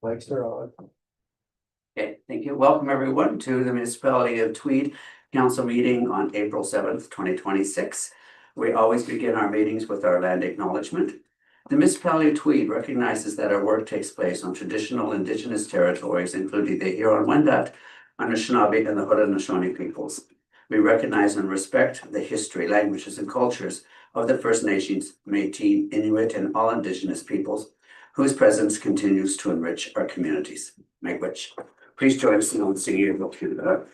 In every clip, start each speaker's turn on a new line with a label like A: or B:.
A: Lights are on.
B: Okay, thank you. Welcome everyone to the Municipality of Tweed Council meeting on April 7th, 2026. We always begin our meetings with our land acknowledgement. The Municipality of Tweed recognizes that our work takes place on traditional Indigenous territories, including the Huron-Wendat, Anishinaabe, and the Haudenosaunee peoples. We recognize and respect the history, languages, and cultures of the First Nations, Métis, Inuit, and all Indigenous peoples whose presence continues to enrich our communities. Make which. Please join us in singing your book to the.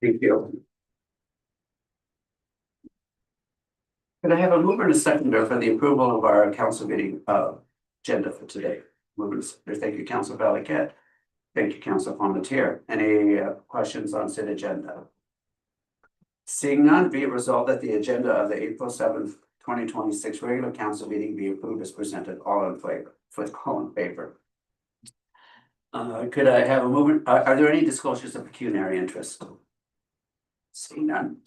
B: Thank you. Can I have a mover and a seconder for the approval of our council meeting agenda for today? Mover and seconder. Thank you, Council Valiquette. Thank you, Council Palmetier. Any questions on said agenda? Seeing none, be it resolved that the agenda of the April 7th, 2026 regular council meeting be approved as presented. All in favor? All in favor. Could I have a movement? Are there any disclosures of pecuniary interest? Seeing none.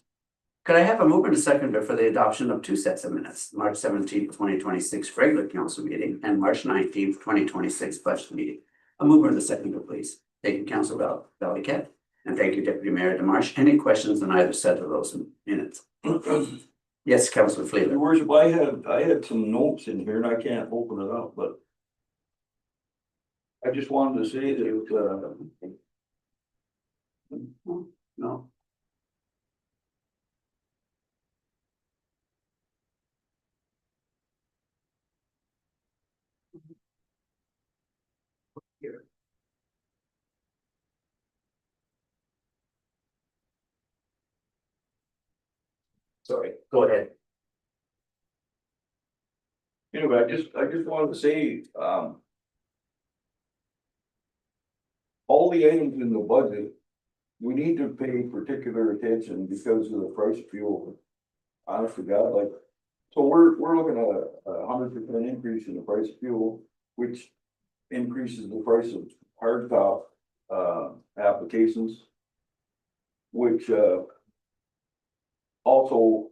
B: Could I have a mover and a seconder for the adoption of two sets of minutes, March 17th, 2026 regular council meeting and March 19th, 2026 budget meeting? A mover and a seconder, please. Thank you, Council Valiquette, and thank you, Deputy Mayor Demarche. Any questions on either set of those minutes? Yes, Councilor Fleeler.
C: Your worship, I had some notes in here and I can't open it up, but I just wanted to say that
B: No. Here. Sorry, go ahead.
C: anyway, I just wanted to say, all the items in the budget, we need to pay particular attention because of the price of fuel. Honest to God, like, so we're looking at a 100% increase in the price of fuel, which increases the price of hardtop applications, which also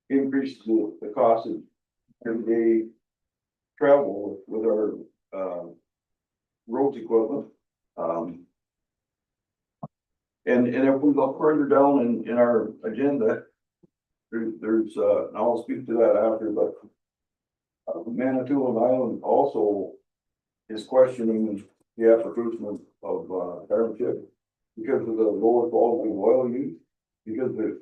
C: increases the cost of everyday travel with our roads equipment. And if we look further down in our agenda, there's and I'll speak to that after, but Manitoulin Island also is questioning the application of carbon chip because of the lower quality of oil use, because of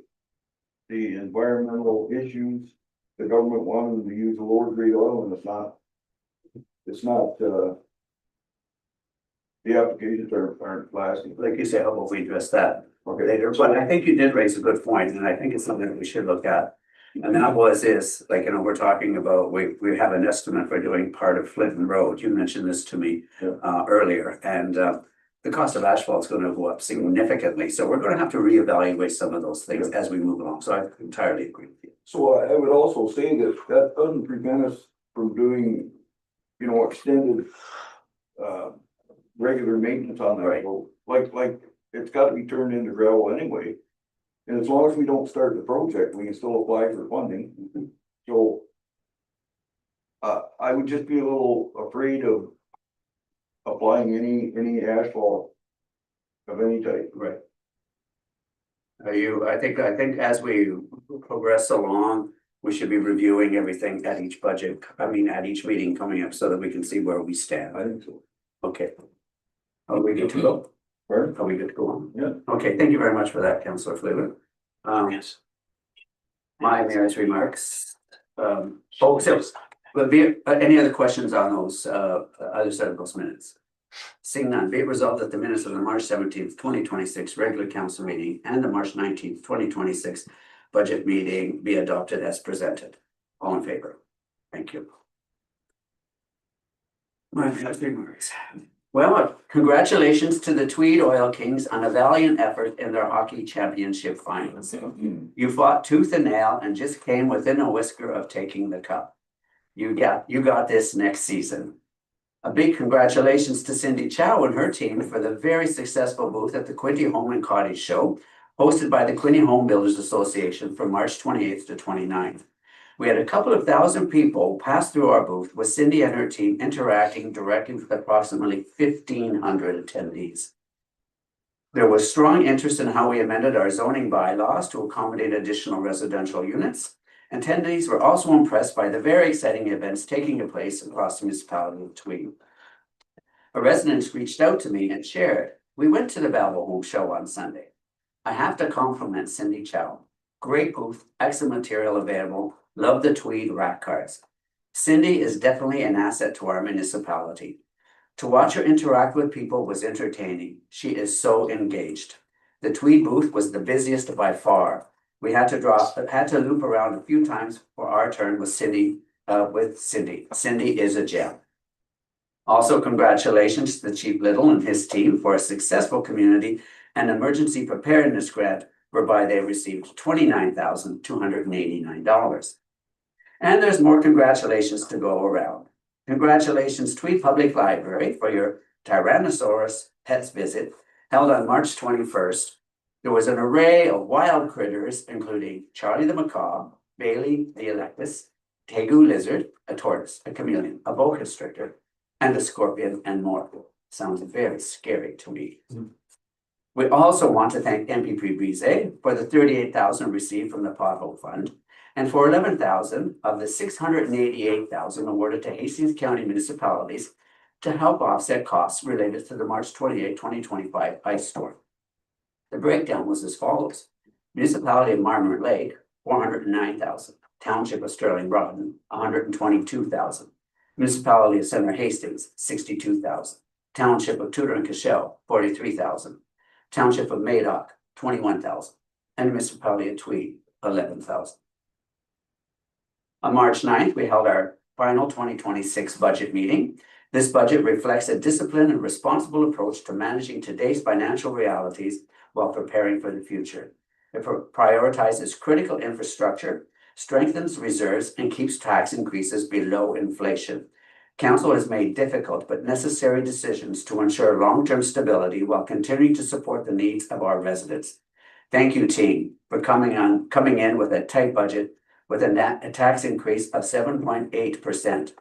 C: the environmental issues. The government wanted to use a lower grade oil, and it's not the applications aren't lasting.
B: Like you say, how about we address that
C: Okay.
B: later? But I think you did raise a good point, and I think it's something that we should look at. And that is like, we're talking about, we have an estimate for doing part of Flinton Road. You mentioned this to me earlier, and the cost of asphalt is going to go up significantly. So we're going to have to reevaluate some of those things as we move along. So I entirely agree with you.
C: So I would also say that doesn't prevent us from doing, extended regular maintenance on that road. Like it's got to be turned into gravel anyway. And as long as we don't start the project, we can still apply for funding. So I would just be a little afraid of applying any asphalt of any type.
B: Right. I think as we progress along, we should be reviewing everything at each budget, at each meeting coming up so that we can see where we stand.
C: I think so.
B: Okay. Are we good to go?
C: Pardon?
B: Are we good to go on?
C: Yeah.
B: Okay, thank you very much for that, Councillor Fleetwood.
A: Yes.
B: My mayor's remarks. But any other questions on those, other set of those minutes? Seeing none, be it resolved that the minutes of the March 17th, 2026 regular council meeting and the March 19th, 2026 budget meeting be adopted as presented. All in favor? Thank you. My mayor's remarks. Well, congratulations to the Tweed Oil Kings on a valiant effort in their hockey championship finals. You fought tooth and nail and just came within a whisker of taking the cup. You got this next season. A big congratulations to Cindy Chow and her team for the very successful booth at the Quinte Home and Cottage Show, hosted by the Quinte Home Builders Association from March 28th to 29th. We had a couple of thousand people pass through our booth with Cindy and her team interacting directly with approximately 1,500 attendees. There was strong interest in how we amended our zoning bylaws to accommodate additional residential units. Attendees were also impressed by the very exciting events taking place across the municipality of Tweed. A resident reached out to me and shared, "We went to the Balbo Home Show on Sunday. I have to compliment Cindy Chow. Great booth, excellent material available. Love the Tweed rack cards. Cindy is definitely an asset to our municipality. To watch her interact with people was entertaining. She is so engaged. The Tweed booth was the busiest by far. We had to loop around a few times for our turn with Cindy. Cindy is a gem." Also, congratulations to the Chief Little and his team for a successful community and emergency preparedness grant, whereby they received $29,289. And there's more congratulations to go around. Congratulations, Tweed Public Library, for your Tyrannosaurus Pets visit held on March 21st. There was an array of wild critters, including Charlie the macaw, Bailey the electus, Tegu lizard, a tortoise, a chameleon, a boa constrictor, and a scorpion, and more. Sounds very scary to me. We also want to thank MPP Brise for the $38,000 received from the Pothole Fund, and for $11,000 of the $688,000 awarded to Hastings County municipalities to help offset costs related to the March 28, 2025 ice storm. The breakdown was as follows: Municipality of Marmot Lake, $409,000. Township of Sterling Broden, $122,000. Municipality of Center Hastings, $62,000. Township of Tudor and Cashel, $43,000. Township of Madoc, $21,000. And Municipality of Tweed, $11,000. On March 9th, we held our final 2026 budget meeting. This budget reflects a disciplined and responsible approach to managing today's financial realities while preparing for the future. It prioritizes critical infrastructure, strengthens reserves, and keeps tax increases below inflation. Council has made difficult but necessary decisions to ensure long-term stability while continuing to support the needs of our residents. Thank you, team, for coming in with a tight budget with a tax increase of 7.8%,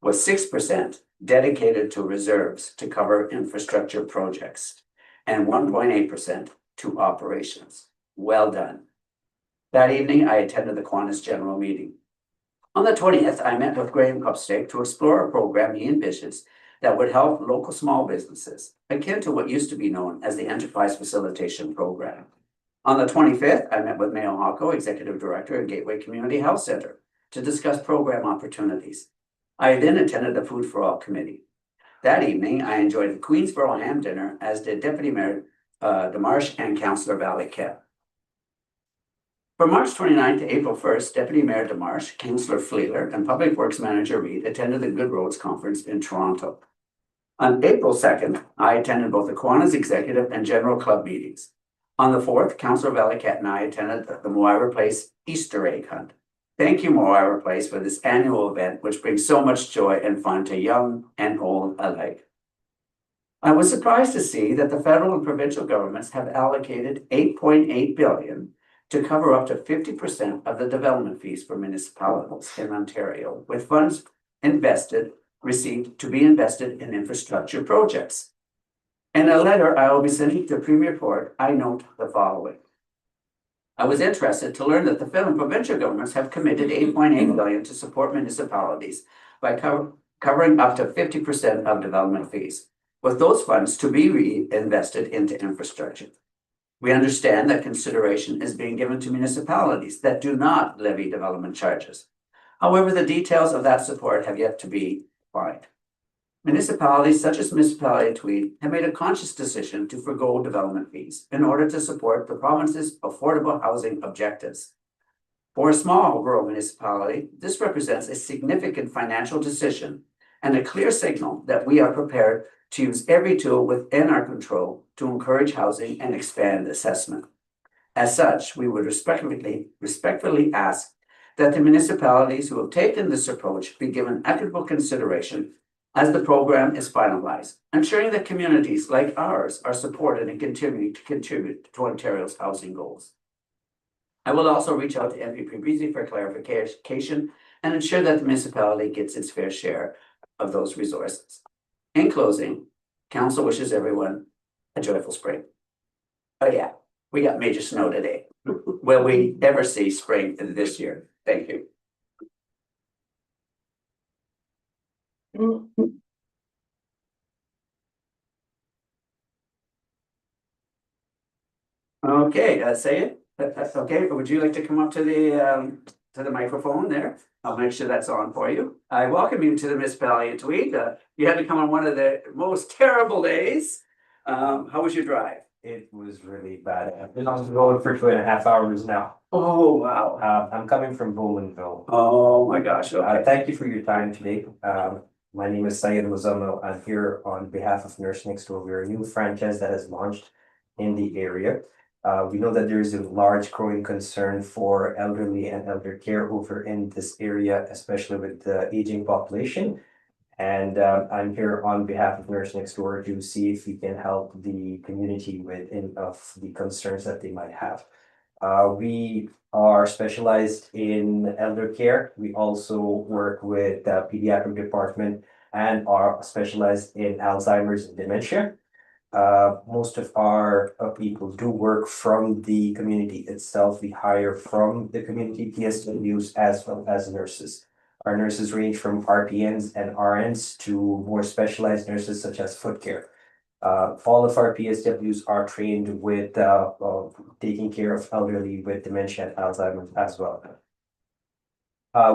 B: with 6% dedicated to reserves to cover infrastructure projects, and 1.8% to operations. Well done. That evening, I attended the Kiwanis General Meeting. On the 20th, I met with Graham Cupstake to explore a program he envisions that would help local small businesses, akin to what used to be known as the Enterprise Facilitation Program. On the 25th, I met with Mayo Hako, Executive Director at Gateway Community Health Center, to discuss program opportunities. I then attended the Food for All Committee. That evening, I enjoyed the Queensboro ham dinner, as did Deputy Mayor Demarche and Councillor Valley-Kemp. From March 29th to April 1st, Deputy Mayor Demarche, Councillor Fleeler, and Public Works Manager Reid attended the Good Roads Conference in Toronto. On April 2nd, I attended both the Kiwanis Executive and General Club meetings. On the 4th, Councillor Valley-Kemp and I attended the Moira Place Easter egg hunt. Thank you, Moira Place, for this annual event, which brings so much joy and fun to young and old alike. I was surprised to see that the federal and provincial governments have allocated $8.8 billion to cover up to 50% of the development fees for municipalities in Ontario, with funds received to be invested in infrastructure projects. In a letter I will be sending to Premier Ford, I note the following. I was interested to learn that the federal and provincial governments have committed $8.8 billion to support municipalities by covering up to 50% of development fees, with those funds to be reinvested into infrastructure. We understand that consideration is being given to municipalities that do not levy development charges. However, the details of that support have yet to be defined. Municipalities such as Municipality of Tweed have made a conscious decision to forego development fees in order to support the province's affordable housing objectives. For a small rural municipality, this represents a significant financial decision and a clear signal that we are prepared to use every tool within our control to encourage housing and expand assessment. As such, we would respectfully ask that the municipalities who have taken this approach be given equitable consideration as the program is finalized, ensuring that communities like ours are supported and continue to contribute to Ontario's housing goals. I will also reach out to MVP Breezy for clarification and ensure that the municipality gets its fair share of those resources. In closing, council wishes everyone a joyful spring. Oh yeah, we got major snow today. Will we ever see spring this year? Thank you. Okay, say it. That's okay. Would you like to come up to the microphone there? I'll make sure that's on for you. I welcome you to the Municipality of Tweed. You had to come on one of the most terrible days. How was your drive?
A: It was really bad. I've been on the road for 2.5 hours now.
B: Oh, wow.
A: I'm coming from Bowmanville.
B: Oh my gosh, okay.
A: Thank you for your time today. My name is Syed Muzamil. I'm here on behalf of Nurse Next Door. We're a new franchise that has launched in the area. We know that there is a large growing concern for elderly and elder care over in this area, especially with the aging population. And I'm here on behalf of Nurse Next Door to see if we can help the community with any of the concerns that they might have. We are specialized in elder care. We also work with the pediatric department and are specialized in Alzheimer's and dementia. Most of our people do work from the community itself. We hire from the community PSWs as well as nurses. Our nurses range from RPNs and RNs to more specialized nurses such as foot care. All of our PSWs are trained with taking care of elderly with dementia and Alzheimer's as well.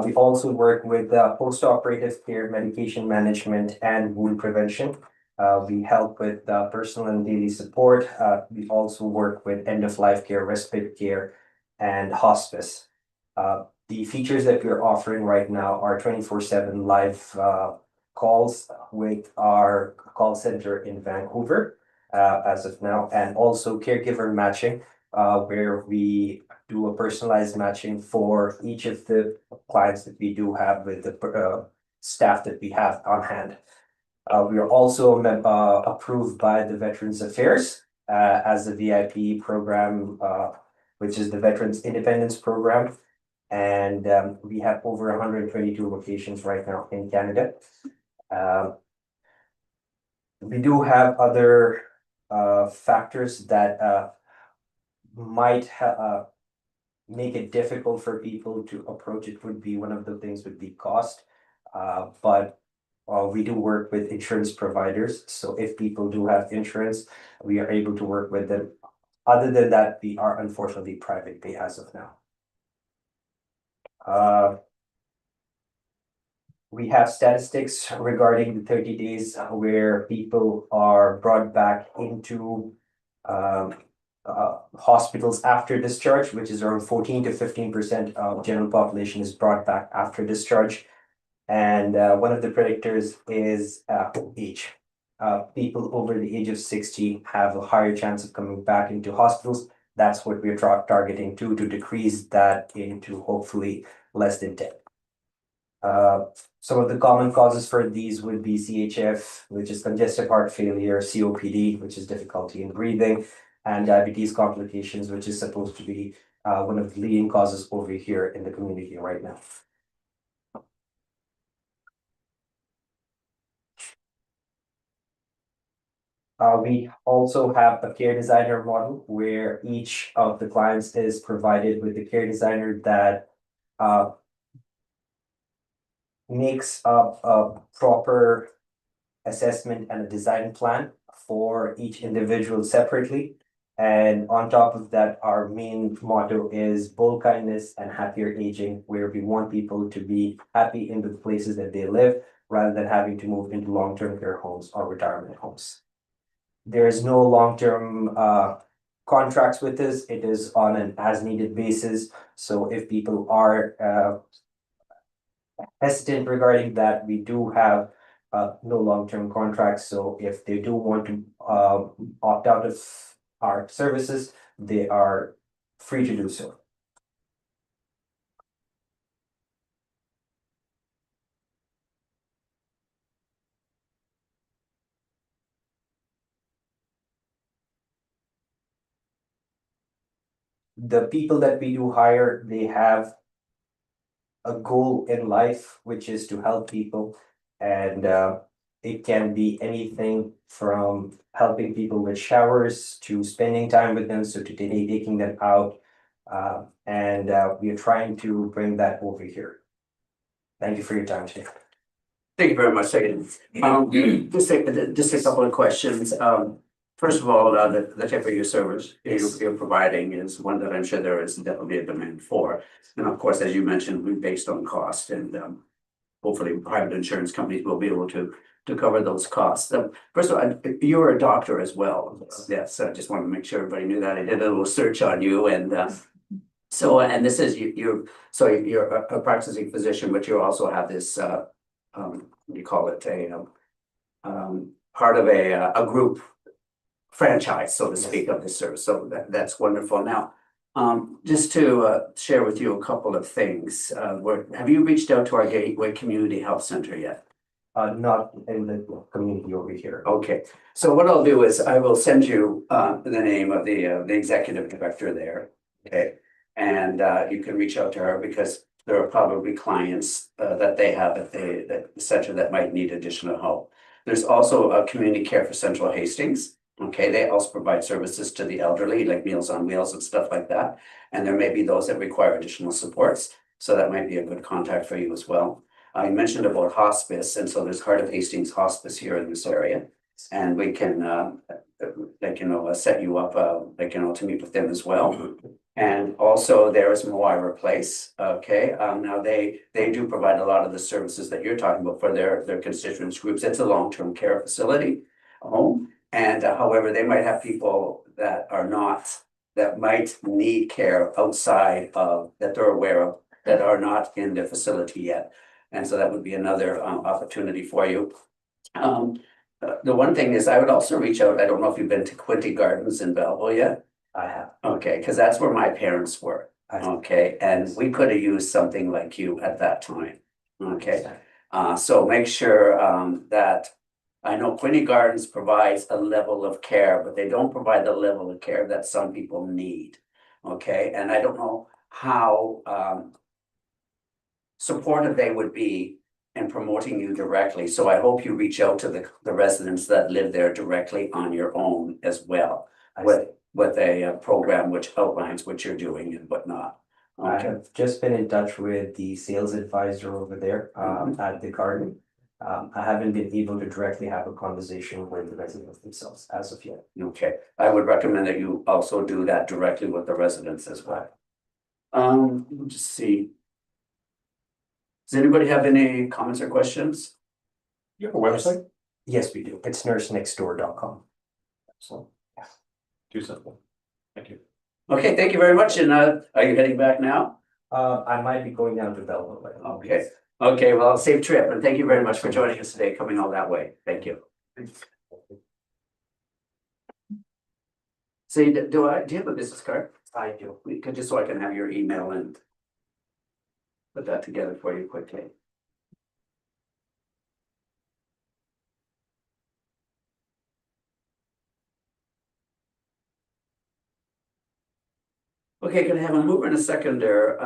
A: We also work with post-operative care, medication management, and wound prevention. We help with personal and daily support. We also work with end-of-life care, respite care, and hospice. The features that we're offering right now are 24/7 live calls with our call center in Vancouver as of now, and also caregiver matching, where we do a personalized matching for each of the clients that we do have with the staff that we have on hand. We are also approved by the Veterans Affairs as a VIP program, which is the Veterans Independence Program. And we have over 122 locations right now in Canada. We do have other factors that might make it difficult for people to approach it. Would be one of the things would be cost, but we do work with insurance providers. So if people do have insurance, we are able to work with them. Other than that, we are unfortunately private pay as of now. We have statistics regarding the 30 days where people are brought back into hospitals after discharge, which is around 14 to 15% of general population is brought back after discharge. And one of the predictors is age. People over the age of 60 have a higher chance of coming back into hospitals. That's what we're targeting to decrease that into hopefully less than 10. Some of the common causes for these would be CHF, which is congestive heart failure, COPD, which is difficulty in breathing, and diabetes complications, which is supposed to be one of the leading causes over here in the community right now. We also have a care designer model where each of the clients is provided with a care designer that makes up a proper assessment and a design plan for each individual separately. And on top of that, our main motto is bold kindness and happier aging, where we want people to be happy in the places that they live rather than having to move into long-term care homes or retirement homes. There is no long-term contracts with this. It is on an as-needed basis. So if people are hesitant regarding that, we do have no long-term contracts. So if they do want to opt out of our services, they are free to do so. The people that we do hire, they have a goal in life, which is to help people. And it can be anything from helping people with showers to spending time with them, so to taking them out. And we are trying to bring that over here. Thank you for your time today.
B: Thank you very much, Sayed. Just a couple of questions. First of all, the type of your service you're providing is one that I'm sure there is definitely a demand for. And of course, as you mentioned, we're based on cost, and hopefully private insurance companies will be able to cover those costs. First of all, you're a doctor as well. Yes, I just want to make sure everybody knew that. I did a little search on you, and and this is you're a practicing physician, but you also have this what do you call it, part of a group franchise, so to speak, of this service. So that's wonderful. Now, just to share with you a couple of things. Have you reached out to our Gateway Community Health Center yet?
A: Not in the community over here.
B: Okay, so what I'll do is I will send you the name of the executive director there. Okay, and you can reach out to her because there are probably clients that they have at the center that might need additional help. There's also a community care for Central Hastings. Okay, they also provide services to the elderly, like Meals on Wheels and stuff like that. And there may be those that require additional supports. So that might be a good contact for you as well. I mentioned about hospice, and so there's Heart of Hastings Hospice here in this area. And we can, set you up, to meet with them as well. And also there is Moira Place, okay? Now they do provide a lot of the services that you're talking about for their constituents groups. It's a long-term care facility, a home. And however, they might have people that are not, that might need care outside of, that they're aware of, that are not in the facility yet. And so that would be another opportunity for you. The one thing is I would also reach out, I don't know if you've been to Quinte Gardens in Belleville yet?
A: I have.
B: Okay, because that's where my parents were. Okay, and we could have used something like you at that time. Okay, so make sure that I know Quinte Gardens provides a level of care, but they don't provide the level of care that some people need. Okay, and I don't know how supportive they would be in promoting you directly. So I hope you reach out to the residents that live there directly on your own as well, with a program which outlines what you're doing and whatnot.
A: I have just been in touch with the sales advisor over there at the garden. I haven't been able to directly have a conversation with the residents themselves as of yet.
B: Okay, I would recommend that you also do that directly with the residents as well. Let me just see. Does anybody have any comments or questions?
C: You have a website?
A: Yes, we do. It's nursenextdoor.com. So, yeah.
C: Too simple. Thank you.
B: Okay, thank you very much. And are you heading back now?
A: I might be going down to Belleville.
B: Okay. Okay, well, safe trip, and thank you very much for joining us today, coming all that way. Thank you. So do you have a business card?
A: I do.
B: We could, just so I can have your email and put that together for you quickly. Okay. Okay, can I have a mover and a seconder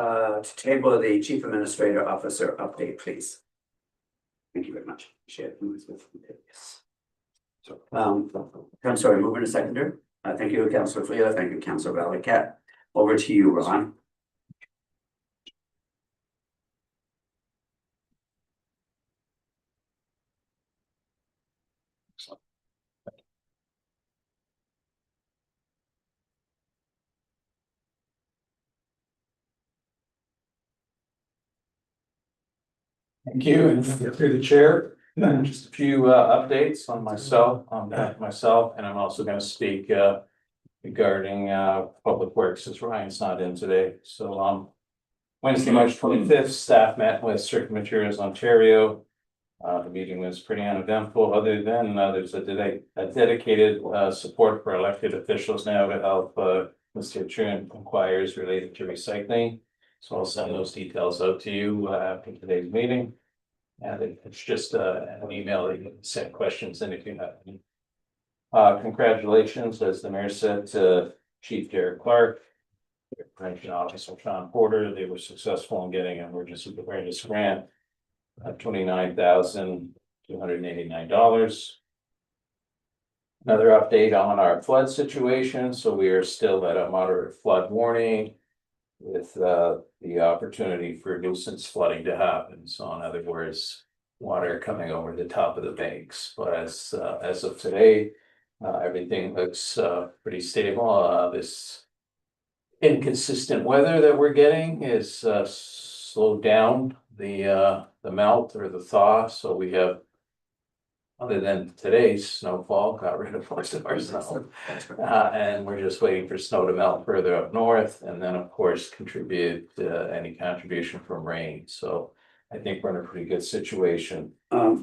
B: to table the chief administrator officer update, please? Thank you very much. Yes. So, I'm sorry, mover and a seconder. Thank you, Councillor Flea. Thank you, Councillor Valiquette. Over to you, Ron.
D: Thank you, and through the chair, just a few updates on myself, on behalf of myself, and I'm also gonna speak regarding Public Works, as Ryan's not in today, so Wednesday, March 25th, staff met with Circuit Materials Ontario. The meeting was pretty uneventful, other than there's a dedicated support for elected officials now to help Mr. Truant inquiries related to recycling. So I'll send those details out to you after today's meeting. And it's just an email that you can send questions in if you have any. Congratulations, as the mayor said, to Chief Derek Clark, Prevention Officer Sean Porter. They were successful in getting an emergency preparedness grant of $29,289. Another update on our flood situation. So we are still at a moderate flood warning, with the opportunity for nuisance flooding to happen. So in other words, water coming over the top of the banks. But as of today, everything looks pretty stable. This inconsistent weather that we're getting is slowed down the melt or the thaw. So we have, other than today's snowfall, got rid of most of our snow. And we're just waiting for snow to melt further up north, and then of course contribute any contribution from rain. So I think we're in a pretty good situation.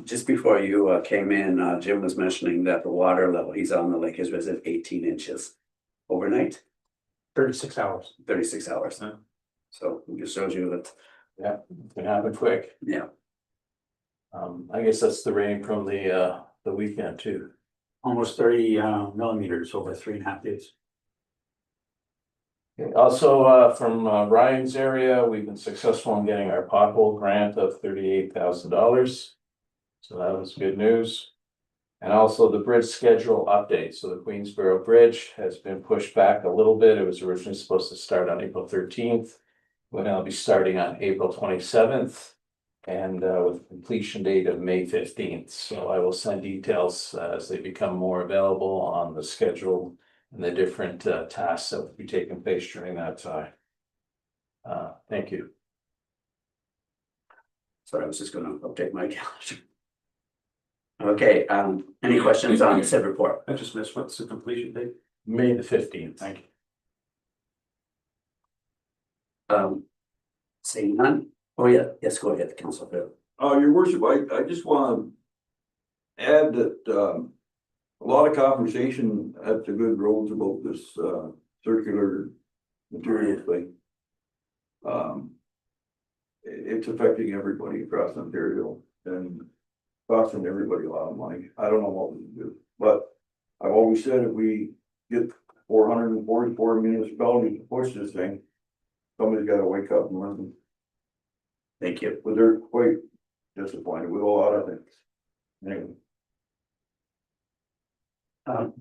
B: Just before you came in, Jim was mentioning that the water level, he's on the lake, is at 18 inches overnight,
D: 36 hours.
B: 36 hours.
D: Yeah.
B: So it just shows you that,
D: Yeah, it can happen quick.
B: yeah,
D: I guess that's the rain from the weekend too.
E: Almost 30 millimeters over 3.5 days.
D: Okay, also, from Ryan's area, we've been successful in getting our pothole grant of $38,000. So that was good news. And also the bridge schedule update. So the Queensboro Bridge has been pushed back a little bit. It was originally supposed to start on April 13th. We'll now be starting on April 27th. And with a completion date of May 15th. So I will send details as they become more available on the schedule and the different tasks that will be taking place during that time. Thank you.
B: sorry, I was just gonna update my calendar. Okay, any questions on the said report?
E: I just missed, what's the completion date?
D: May the 15th.
E: Thank you.
B: Seeing none? Oh, yeah, yes, go ahead, Council Bill.
C: Your worship, I just wanna add that, a lot of conversation at the Good Roads about this, circular material thing. It's affecting everybody across Ontario and costing everybody a lot of money. I don't know what we can do, but I've always said if we get 444 municipalities to push this thing, somebody's gotta wake up and listen.
B: Thank you.
C: But they're quite disappointed with a lot of things. Anyway.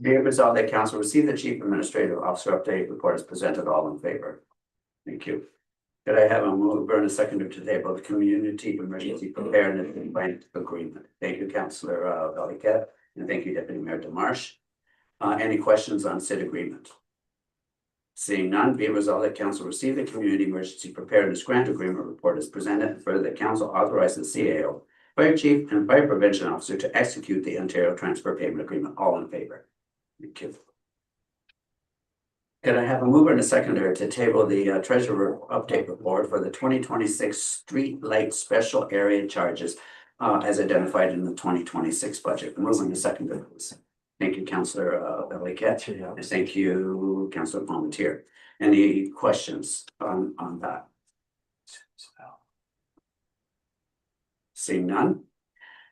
B: Be it resolved that council receive the chief administrative officer update report as presented, all in favor. Thank you. Could I have a mover and a seconder to table the community emergency preparedness and grant agreement? Thank you, Councillor Valiquette, and thank you, Deputy Mayor Demarche. Any questions on said agreement? Seeing none, be it resolved that council receive the community emergency preparedness grant agreement report as presented, and further that council authorize the CAO, fire chief and fire prevention officer to execute the Ontario transfer payment agreement. All in favor. Thank you. Could I have a mover and a seconder to table the treasurer update report for the 2026 street light special area charges as identified in the 2026 budget? Mover and a seconder, please. Thank you, Councillor Valiquette. And thank you, Councillor Palmentier. Any questions on that? Seeing none.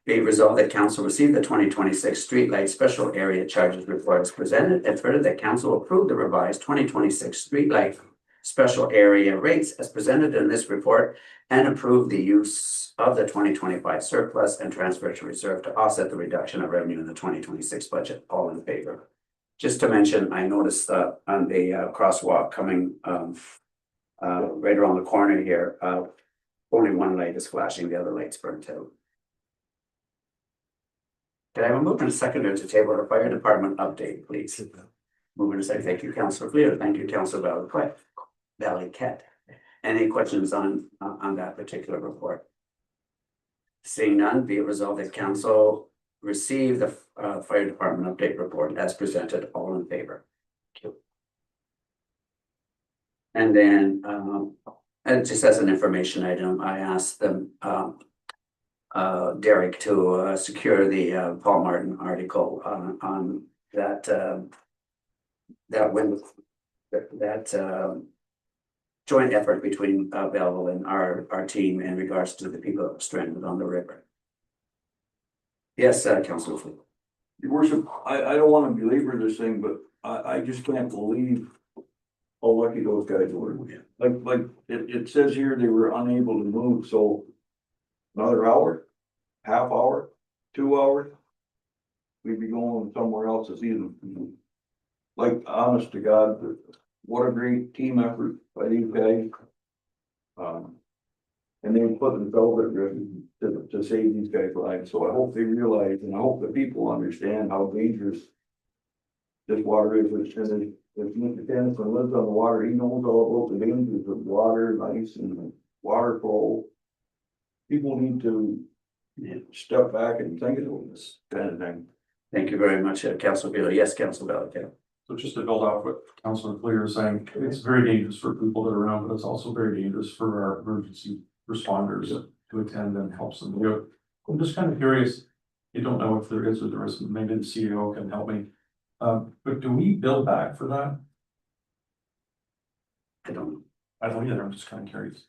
B: Be it resolved that council receive the 2026 streetlight special area charges report as presented, and further that council approve the revised 2026 streetlight special area rates as presented in this report and approve the use of the 2025 surplus and transfer to reserve to offset the reduction of revenue in the 2026 budget. All in favor? Just to mention, I noticed on the crosswalk coming right around the corner here, only one light is flashing, the other light's burnt out. Can I have a move and a seconder to table the fire department update, please? Move and a second. Thank you, Councillor Fleer. Thank you, Councillor Valley-Cat. Any questions on that particular report? Seeing none, be it resolved that council receive the fire department update report as presented. All in favor? Thank you. And then, and just as an information item, I asked them, Derek to secure the Paul Martin article on that joint effort between Belleville and our team in regards to the people that were stranded on the river. Yes, Councilor Fleet.
C: Your worship, I don't wanna belabor this thing, but I just can't believe how lucky those guys were. Like, it says here they were unable to move, so another hour, half hour, 2 hours, we'd be going somewhere else this evening. Like, honest to God, what a great team effort by these guys. And they put themselves at risk to save these guys' lives, so I hope they realize, and I hope that people understand how dangerous this water is, and if Mr. Tennyson lives on the water, he knows all about the dangers of water, and ice, and water flow. People need to step back and think about this kind of thing.
B: Thank you very much, Councilor Beal. Yes, Councilor Valley-Cat.
F: So just to build off what Councilor Fleer is saying, it's very dangerous for people that are around, but it's also very dangerous for our emergency responders to attend and help them. I'm just kind of curious, you don't know if there is or there isn't, maybe the CEO can help me. But do we bill back for that?
B: I don't know.
F: I don't either, I'm just kind of curious.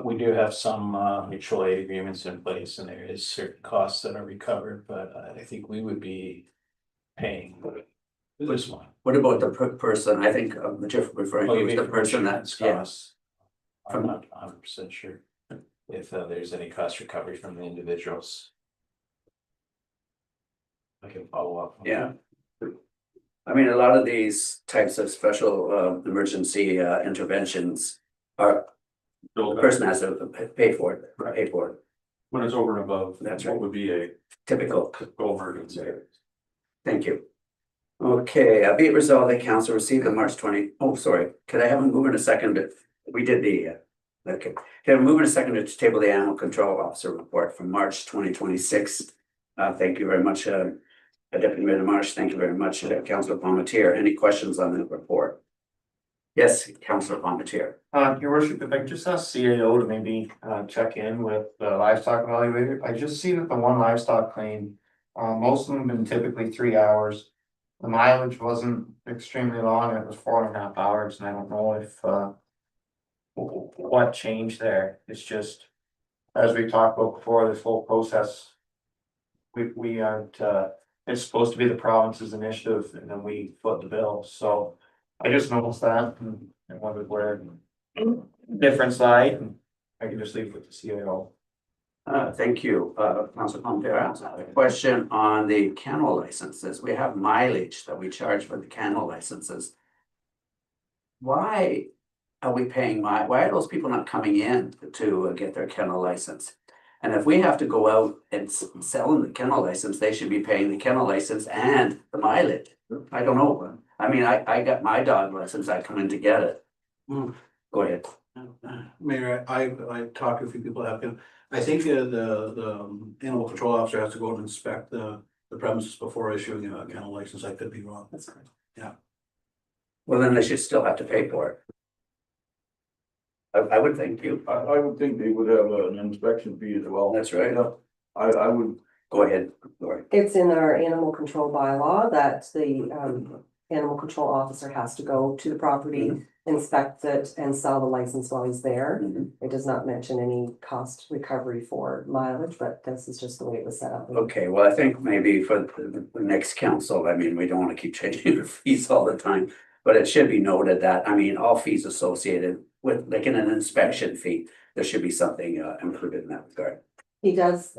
D: We do have some mutual aid agreements in place and there is certain costs that are recovered, but I think we would be paying this one.
B: What about the person? I think that you're referring to is the person that's, yeah.
D: Costs. I'm not 100% sure if there's any cost recovery from the individuals. I can follow up.
B: Yeah. I mean, a lot of these types of special emergency interventions are, the person has to pay for it,
F: When it's over and above.
B: That's
F: what
B: right.
F: would be a
B: typical.
F: emergency.
B: Thank you. Okay, be it resolved that council received the March 20, oh, sorry, could I have a move in a second? We did the, okay. Can I have a move in a second to table the animal control officer report from March 2026? Thank you very much, Deputy Mayor Marsh. Thank you very much, Councilor Palmetier. Any questions on the report? Yes, Councilor Palmetier.
G: Your worship, if I could just ask CAO to maybe check in with the livestock evaluator. I just see that the one livestock claim, most of them have been typically 3 hours. The mileage wasn't extremely long, it was 4.5 hours, and I don't know if what changed there. It's just, as we talked about before, this whole process. We aren't, it's supposed to be the province's initiative, and then we foot the bill, so I just noticed that and wondered where difference lied, and I can just leave with the CAO.
B: Thank you, Councilor Palmetier. I have a question on the kennel licenses. We have mileage that we charge for the kennel licenses. Why are we paying why are those people not coming in to get their kennel license? And if we have to go out and sell them the kennel license, they should be paying the kennel license and the mileage. I don't know. I mean, I got my dog license, I come in to get it. Go ahead.
H: Mayor, I talked to a few people that have been, I think the animal control officer has to go and inspect the premises before issuing a kennel license. I could be wrong. That's correct. Yeah.
B: Well, then they should still have to pay for it. I would think you,
C: I would think they would have an inspection fee as well.
B: that's right.
C: Yeah, I would,
B: Go ahead, Lori.
I: It's in our animal control bylaw that the animal control officer has to go to the property, inspect it and sell the license while he's there. It does not mention any cost recovery for mileage, but this is just the way it was set up.
B: Okay, well, I think maybe for the next council, I mean, we don't want to keep changing the fees all the time. But it should be noted that, I mean, all fees associated with, like in an inspection fee, there should be something included in that regard.
I: He does,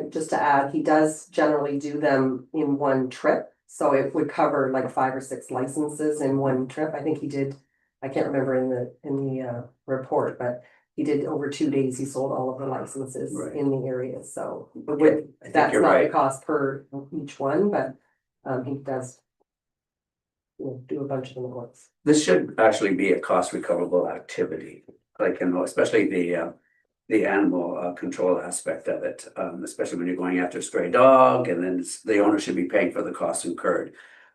I: just to add, he does generally do them in one trip. So it would cover like 5 or 6 licenses in one trip. I think he did, I can't remember in the report, but he did over 2 days, he sold all of the licenses
B: Right.
I: in the area, so.
B: I think
I: That's
B: you're
I: not the
B: right.
I: cost per each one, but he does. Do a bunch of them at once.
B: This should actually be a cost recoverable activity, like, you know, especially the animal control aspect of it, especially when you're going after a stray dog, and then the owner should be paying for the costs incurred.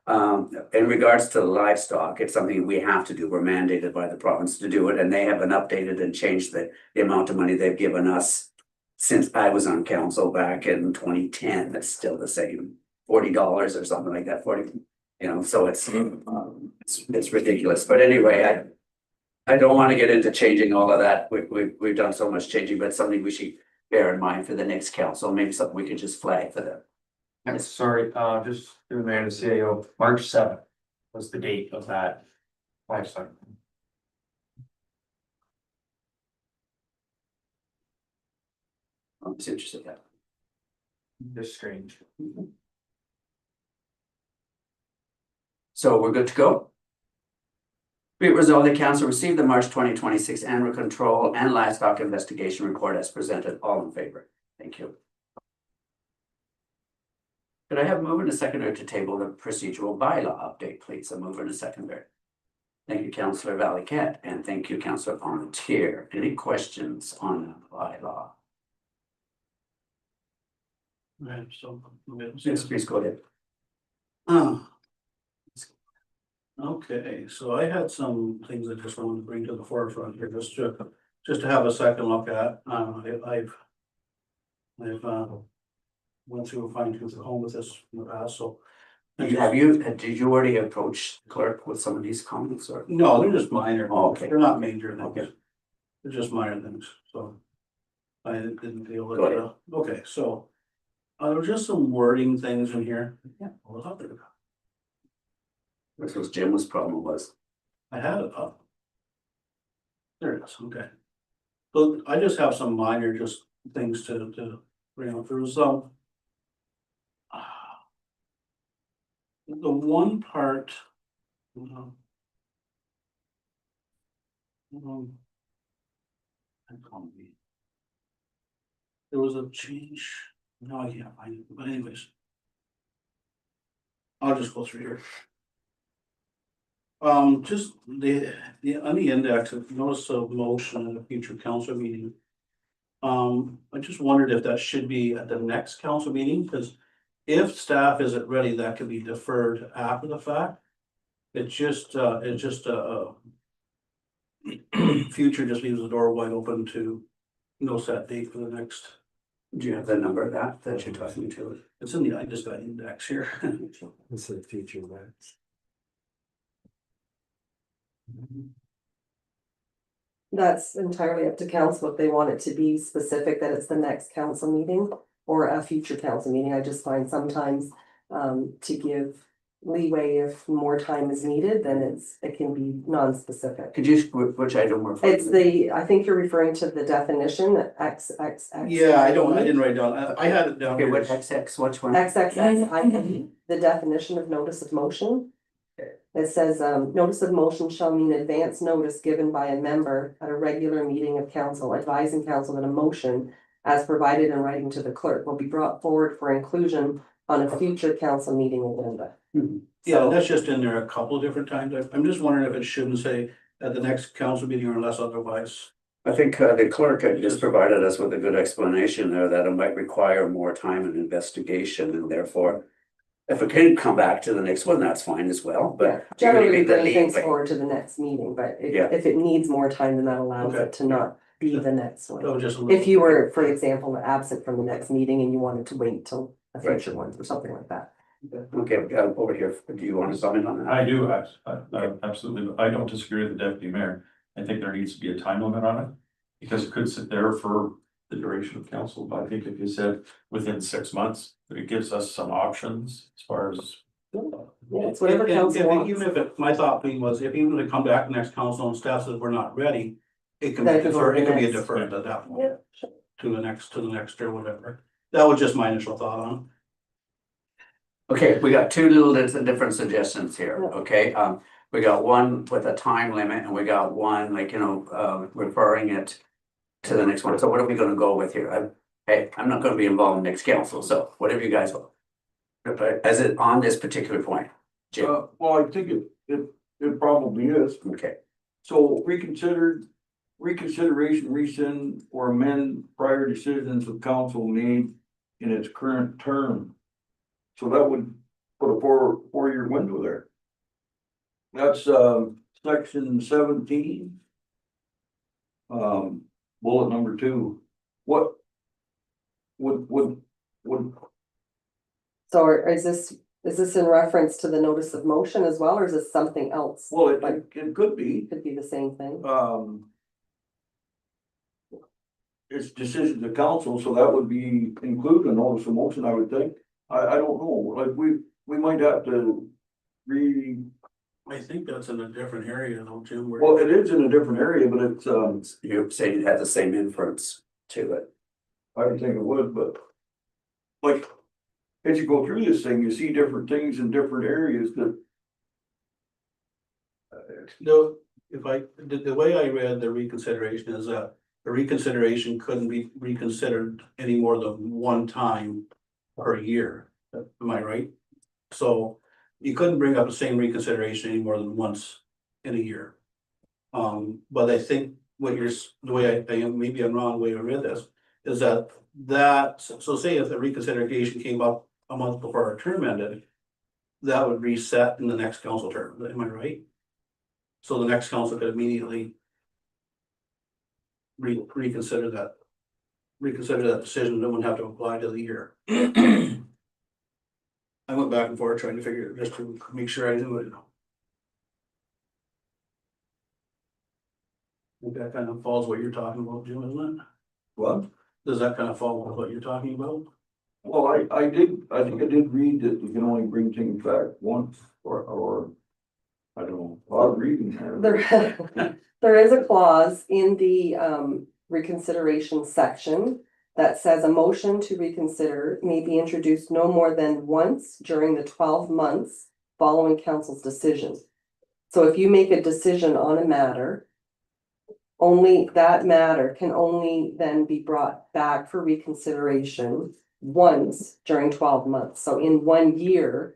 B: In regards to livestock, it's something we have to do. We're mandated by the province to do it, and they haven't updated and changed the amount of money they've given us since I was on council back in 2010. It's still the same, $40 or something like that, 40. You know, so it's ridiculous. But anyway, I don't want to get into changing all of that. We've done so much changing, but something we should bear in mind for the next council. Maybe something we could just flag for them.
G: I'm sorry, just through the mayor to CAO, March 7th was the date of that livestock.
B: I'm just interested in that.
G: Just strange.
B: So we're good to go. Be it resolved that council received the March 2026 animal control and livestock investigation report as presented. All in favor? Thank you. Could I have a mover and a seconder to table the procedural bylaw update, please? A mover and a seconder. Thank you, Councillor Valley-Cat, and thank you, Councillor Parmentier. Any questions on the bylaw?
H: Right, so.
B: Yes, please go ahead.
H: Okay, so I had some things I just wanted to bring to the forefront here, just to have a second look at. I've went through a fine tooth comb with this in the past, so.
B: Did you already approach the clerk with some of these comments or?
H: No, they're just minor.
B: Oh, okay.
H: They're not major things.
B: Okay.
H: They're just minor things, so. I didn't feel
B: Go
H: that,
B: ahead.
H: okay, so. There were just some wording things in here.
B: Yeah.
H: Hold on.
B: This was Jim's problem was.
H: I had it up. There it is, okay. So I just have some minor just things to bring up. There was some. The one part. There was a change. No, I can't find it, but anyways. I'll just go through here. Just on the index, notice of motion in a future council meeting. I just wondered if that should be at the next council meeting, because if staff isn't ready, that could be deferred after the fact. It's just future just leaves the door wide open to no set date for the next.
B: Do you have the number of that you're talking to?
H: It's in the, I just got index here.
A: It's a future max.
I: That's entirely up to council if they want it to be specific that it's the next council meeting or a future council meeting. I just find sometimes to give leeway if more time is needed, then it can be non-specific.
B: Could you, which item were?
I: It's I think you're referring to the definition, XXX.
H: Yeah, I didn't write it down. I had it down
B: Okay,
H: here.
B: what XX, which one?
I: XXX, the definition of notice of motion. It says, notice of motion shall mean advance notice given by a member at a regular meeting of council, advising council that a motion as provided in writing to the clerk will be brought forward for inclusion on a future council meeting agenda.
H: Yeah, that's just in there a couple of different times. I'm just wondering if it shouldn't say at the next council meeting or unless otherwise.
B: I think the clerk had just provided us with a good explanation there that it might require more time and investigation, and therefore. If it can come back to the next one, that's fine as well, but.
I: Generally, we
B: the
I: bring things
B: leeway.
I: forward to the next meeting, but
B: Yeah.
I: if it needs more time, then that allows
H: Okay.
I: it to not be the next
H: That
I: one.
H: was just a little.
I: If you were, for example, absent from the next meeting and you wanted to wait till a
B: Right.
I: future one or something like that.
B: Okay, over here, do you want to comment on that?
F: I do, absolutely, but I don't disagree with the deputy mayor. I think there needs to be a time limit on it. Because it could sit there for the duration of council, but I think if you said within 6 months, it gives us some options as far as
I: Yeah, it's whatever council wants.
H: Even if it, my thought being was, if even to come back next council and staff says we're not ready, it can be
I: Then it can go
H: deferred,
I: to
H: it
I: the
H: can be
I: next.
H: deferred at that
I: Yeah,
H: point, to the next or whatever. That was just my initial thought on
B: Okay, we got two little different suggestions here,
I: Yeah.
B: okay? We got one with a time limit and we got one like, referring it to the next one. So what are we gonna go with here? Hey, I'm not gonna be involved in next council, so whatever you guys want. As it on this particular point, Jim,
C: Well, I think it probably is.
B: okay,
C: So reconsideration, rescind or amend prior decisions of council made in its current term. So that would put a four-year window there. That's section 17. Bullet number 2. What would,
I: So is this in reference to the notice of motion as well, or is this something else?
C: well, it could be.
I: Could be the same thing.
C: It's decision to council, so that would be included in notice of motion, I would think. I don't know, like, we might have to
H: it. I think that's in a different area though, Jim, where.
C: well, it is in a different area, but it's,
B: you're saying it has the same inference to it.
C: I would think it would, but. Like, as you go through this thing, you see different things in different areas that.
H: No, the way I read the reconsideration is that the reconsideration couldn't be reconsidered any more than one time per year. Am I right? So you couldn't bring up the same reconsideration any more than once in a year. But I think the way I maybe I'm wrong, the way I read this, is that, so say if the reconsideration came up a month before our term ended, that would reset in the next council term, am I right? So the next council could immediately reconsider that decision, no one have to apply to the year. I went back and forth trying to figure it, just to make sure I knew it. I think that kind of falls what you're talking about, Jim, isn't it?
C: What?
H: Does that kind of fall with what you're talking about?
C: Well, I think I did read that you can only bring things back once, or. I don't know, a lot of reading there.
I: There is a clause in the reconsideration section that says a motion to reconsider may be introduced no more than once during the 12 months following council's decision. So if you make a decision on a matter, only that matter can only then be brought back for reconsideration once during 12 months. So in 1 year,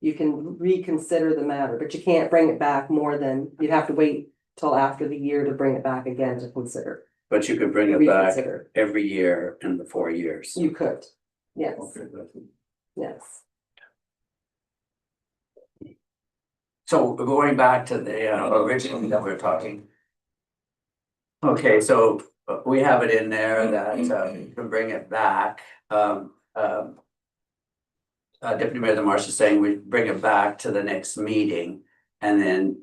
I: you can reconsider the matter, but you can't bring it back more than, you'd have to wait till after the year to bring it back again to consider.
B: But you could bring it back
I: Reconsider.
B: every year in the 4 years.
I: You could, yes,
C: Okay, that's it.
I: yes.
B: So going back to the original that we we're talking. Okay, so we have it in there that you can bring it back. Deputy Mayor Marsh is saying we bring it back to the next meeting, and then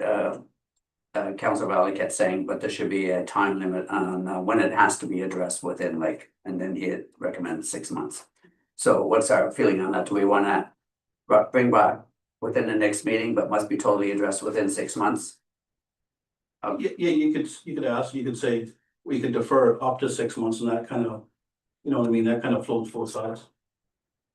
B: Councilor Valley kept saying, but there should be a time limit on when it has to be addressed within, like, and then he recommended 6 months. So what's our feeling on that? Do we want to bring back within the next meeting, but must be totally addressed within 6 months?
H: Yeah, you could ask, you could say, we could defer up to 6 months and that kind of, you know what I mean, that kind of floats both sides.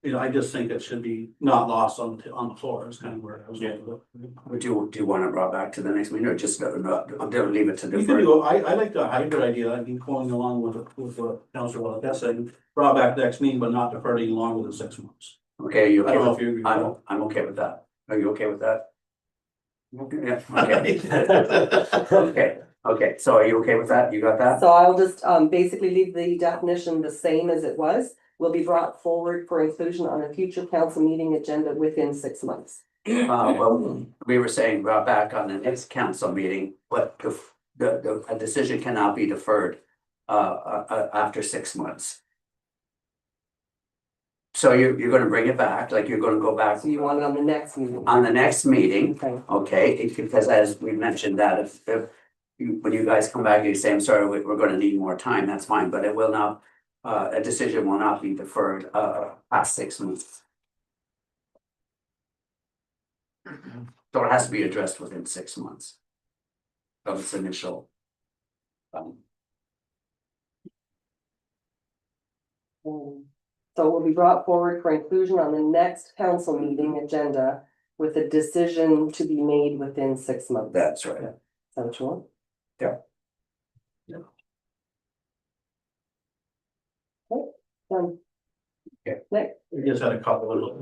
H: You know, I just think it should be not lost on the floor, is kind of where I was going with it.
B: Or do you want to brought back to the next meeting, or just leave it to
H: You could
B: defer?
H: do, I like the hybrid idea, I mean, going along with what Councilor Wallace saying, brought back next meeting, but not deferred any longer than 6 months.
B: Okay, you
H: I don't know
B: okay?
H: if you agree with that.
B: I'm okay with that. Are you okay with that? Yeah, okay, so are you okay with that? You got that?
I: So I'll just basically leave the definition the same as it was, will be brought forward for inclusion on a future council meeting agenda within 6 months.
B: Well, we were saying brought back on the next council meeting, but a decision cannot be deferred after 6 months. So you're gonna bring it back, like you're gonna go back
I: So you want it on the next meeting?
B: on the next meeting,
I: Okay,
B: okay? Because as we mentioned that if when you guys come back, you say, I'm sorry, we're gonna need more time, that's fine, but it will not, a decision will not be deferred past 6 months. So it has to be addressed within 6 months. Of its initial.
I: So it will be brought forward for inclusion on the next council meeting agenda with a decision to be made within 6 months.
B: That's right.
I: Is that what you want?
B: Yeah.
I: Okay, done.
B: Okay.
I: Next.
H: We just had a couple of,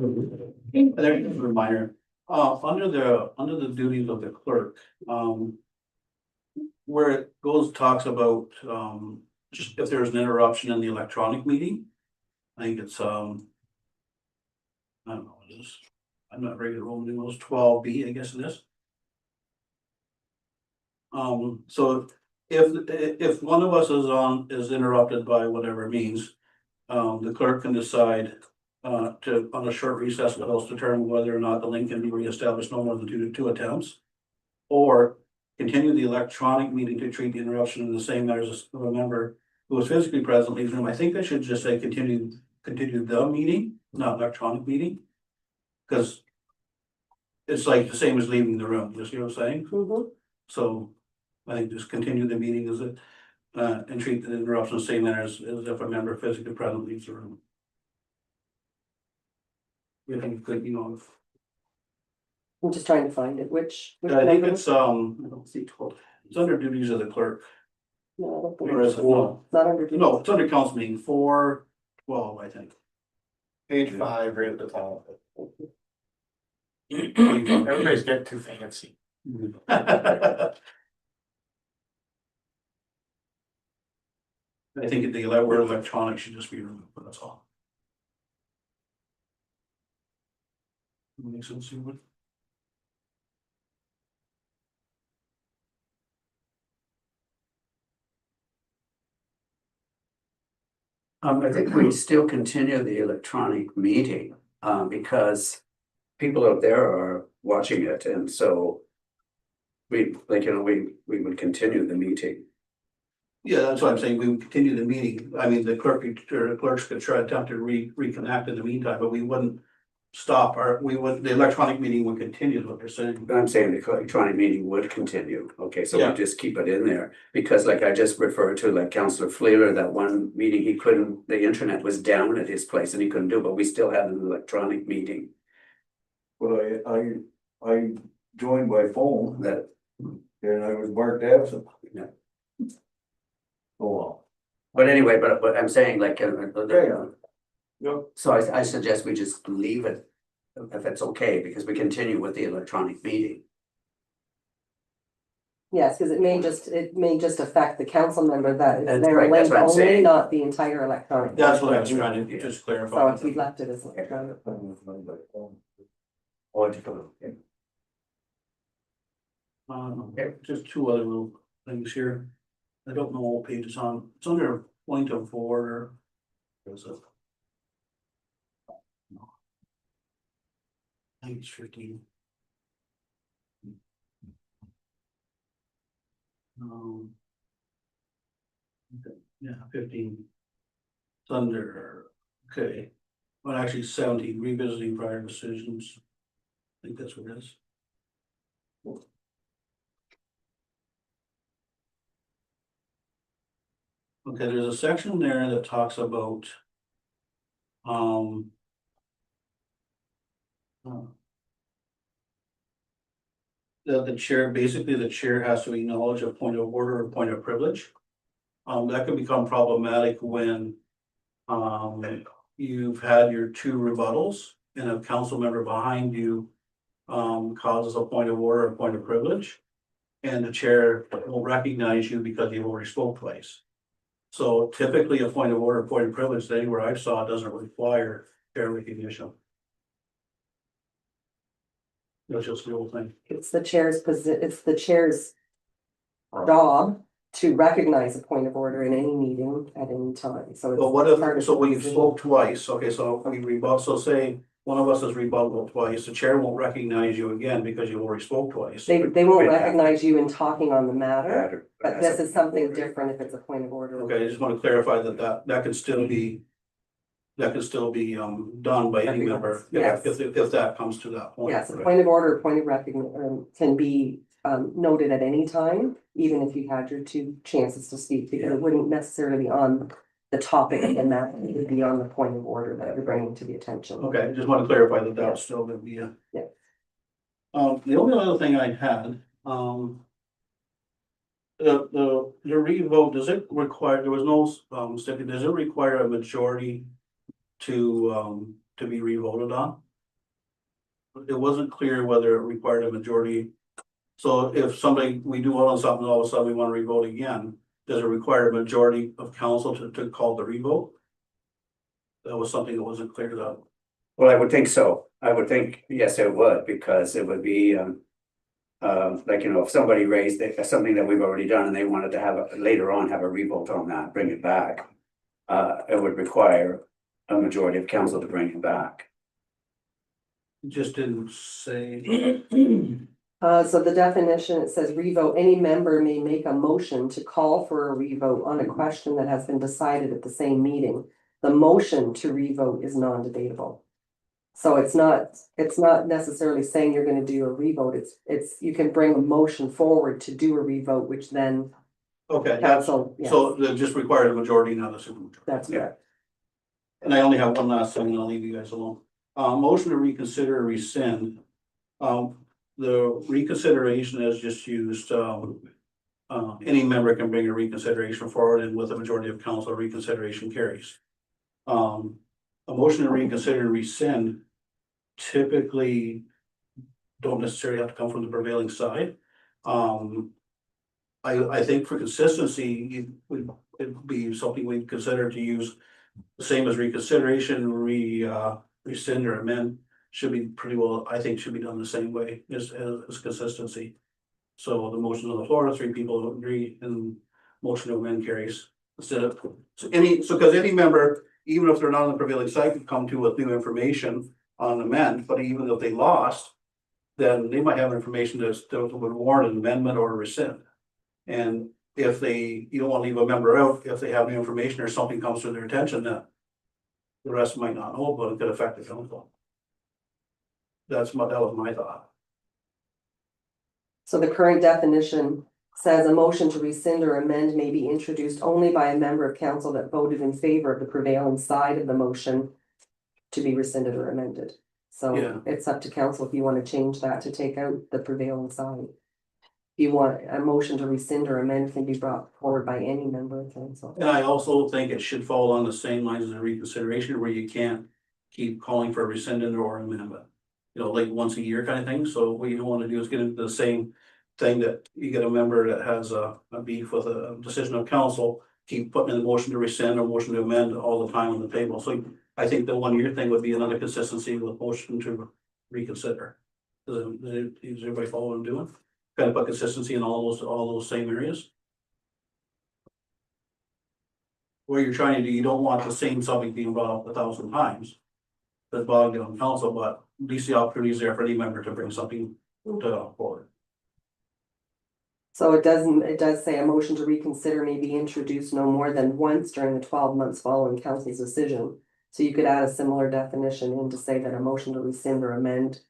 H: and there's a reminder, under the duties of the clerk, where it goes, talks about, just if there's an interruption in the electronic meeting. I think it's, I don't know what it is. I'm not very good at Roman numerals, 12B, I guess it is. So if one of us is interrupted by whatever means, the clerk can decide on a short recess, will also determine whether or not the link can be reestablished no more than two attempts. Or continue the electronic meeting to treat the interruption in the same manner as a member who was physically present in the room. I think I should just say continue the meeting, not electronic meeting. Cause it's like the same as leaving the room, you see what I'm saying?
I: Mhm.
H: So I think just continue the meeting as it, and treat the interruption the same manner as if a member physically present leaves the room. You think good,
I: I'm just trying to find it, which.
H: I think
I: number?
H: it's, I don't see 12. It's under duties of the clerk.
I: No, I don't think
H: Or is it? No,
I: it's not under.
H: no, it's under council meeting 412, I think.
G: Page 5, right at the top. Everybody's getting too fancy.
H: I think the word electronic should just be removed, but that's all. Makes sense, Stephen?
B: I think we still continue the electronic meeting, because people out there are watching it, and so. We would continue the meeting.
H: Yeah, that's what I'm saying. We would continue the meeting. I mean, the clerks could try to attempt to reconnect in the meantime, but we wouldn't stop the electronic meeting would continue is what they're saying.
B: But I'm saying the electronic meeting would continue, okay, so
H: Yeah.
B: we just keep it in there, because like I just referred to, like Councillor Fleeler, that one meeting, he couldn't, the internet was down at his place and he couldn't do, but we still had an electronic meeting.
C: But I joined by phone
B: That,
C: and I was marked absent.
B: Yeah.
C: Oh, well.
B: but anyway, but I'm saying like,
C: Yep.
B: so I suggest we just leave it, if it's okay, because we continue with the electronic meeting.
I: Yes, because it may just affect the council member that is
B: That's
I: there
B: right, that's
I: link
B: what I'm
I: only,
B: saying.
I: not the entire electronic.
H: That's what I was trying to just
I: So
H: clarify.
I: if we left it as electronic.
H: Just two other little things here. I don't know what page it's on. It's under point of order. There's a. I think it's 15. Okay, yeah, 15. It's under, okay, well, actually 17, revisiting prior decisions. I think that's what it is. Okay, there's a section there that talks about. The chair, basically the chair has to acknowledge a point of order or point of privilege. That can become problematic when. You've had your two rebuttals and a council member behind you. Causes a point of order, a point of privilege. And the chair will recognize you because you already spoke twice. So typically a point of order, point of privilege, anywhere I saw, doesn't require chair recognition. That's just the whole thing.
I: It's the chair's job to recognize a point of order in any meeting at any time, so.
H: But what
I: it's part
H: if,
I: of
H: so
I: the
H: when you
I: decision.
H: spoke twice, okay, so we rebut, so say one of us is rebuttal twice, the chair won't recognize you again because you already spoke twice.
I: They won't
B: Yeah.
I: recognize you in talking on the matter, but this is something different if it's a point of order.
H: Okay, I just want to clarify that can still be that can still be done by any member.
I: Yes.
H: If that comes to that point.
I: Yes, a point of order, point of recognition can be noted at any time, even if you had your two chances to speak, because it wouldn't necessarily be on the topic and that it would be on the point of order that you're bringing to the attention.
H: Okay, I just want to clarify that that's still gonna be a.
I: Yeah.
H: The only other thing I had, the revote, does it require, there was no, stipulation, does it require a majority to be revoted on? It wasn't clear whether it required a majority. So if somebody, we do vote on something, all of a sudden we want to revote again, does it require a majority of council to call the revote? That was something that wasn't cleared up.
B: Well, I would think so. I would think, yes, it would, because it would be, like, you know, if somebody raised something that we've already done and they wanted to have, later on, have a revote on that, bring it back. It would require a majority of council to bring it back.
H: It just didn't say.
I: So the definition, it says revote, any member may make a motion to call for a revote on a question that has been decided at the same meeting. The motion to revote is non-debatable. So it's not necessarily saying you're gonna do a revote, it's, you can bring a motion forward to do a revote, which then
H: Okay, that's,
I: council, yes,
H: so it just required a majority, not a supermajority.
I: that's correct.
H: And I only have one last thing, and I'll leave you guys alone. Motion to reconsider or rescind. The reconsideration is just used, any member can bring a reconsideration forward, and with a majority of council, reconsideration carries. A motion to reconsider and rescind typically don't necessarily have to come from the prevailing side. I think for consistency, it'd be something we'd consider to use the same as reconsideration, rescind or amend should be pretty well, I think should be done the same way as consistency. So the motion on the floor, 3 people agree, and motion to amend carries. Instead of, because any member, even if they're not on the prevailing side, could come to with new information on amend, but even if they lost, then they might have information that would warrant an amendment or a rescind. And if you don't want to leave a member out, if they have new information or something comes to their attention that the rest might not know, but it could affect the council. That was my thought.
I: So the current definition says a motion to rescind or amend may be introduced only by a member of council that voted in favor of the prevailing side of the motion to be rescinded or amended. So
H: Yeah.
I: it's up to council if you want to change that to take out the prevailing side. If you want a motion to rescind or amend can be brought forward by any member of council.
H: And I also think it should fall on the same lines as a reconsideration where you can't keep calling for a rescinded or amendment. You know, like once a year kind of thing. So what you don't want to do is get into the same thing that you get a member that has a beef with a decision of council, keep putting in the motion to rescind or motion to amend all the time on the table. So I think the 1 year thing would be another consistency with motion to reconsider. Is everybody follow what I'm doing? Kind of put consistency in all those same areas. What you're trying to do, you don't want the same subject being brought up 1,000 times. That's bogged down council, but at least the opportunity is there for any member to bring something forward.
I: So it does say a motion to reconsider may be introduced no more than once during the 12 months following council's decision. So you could add a similar definition in to say that a motion to rescind or amend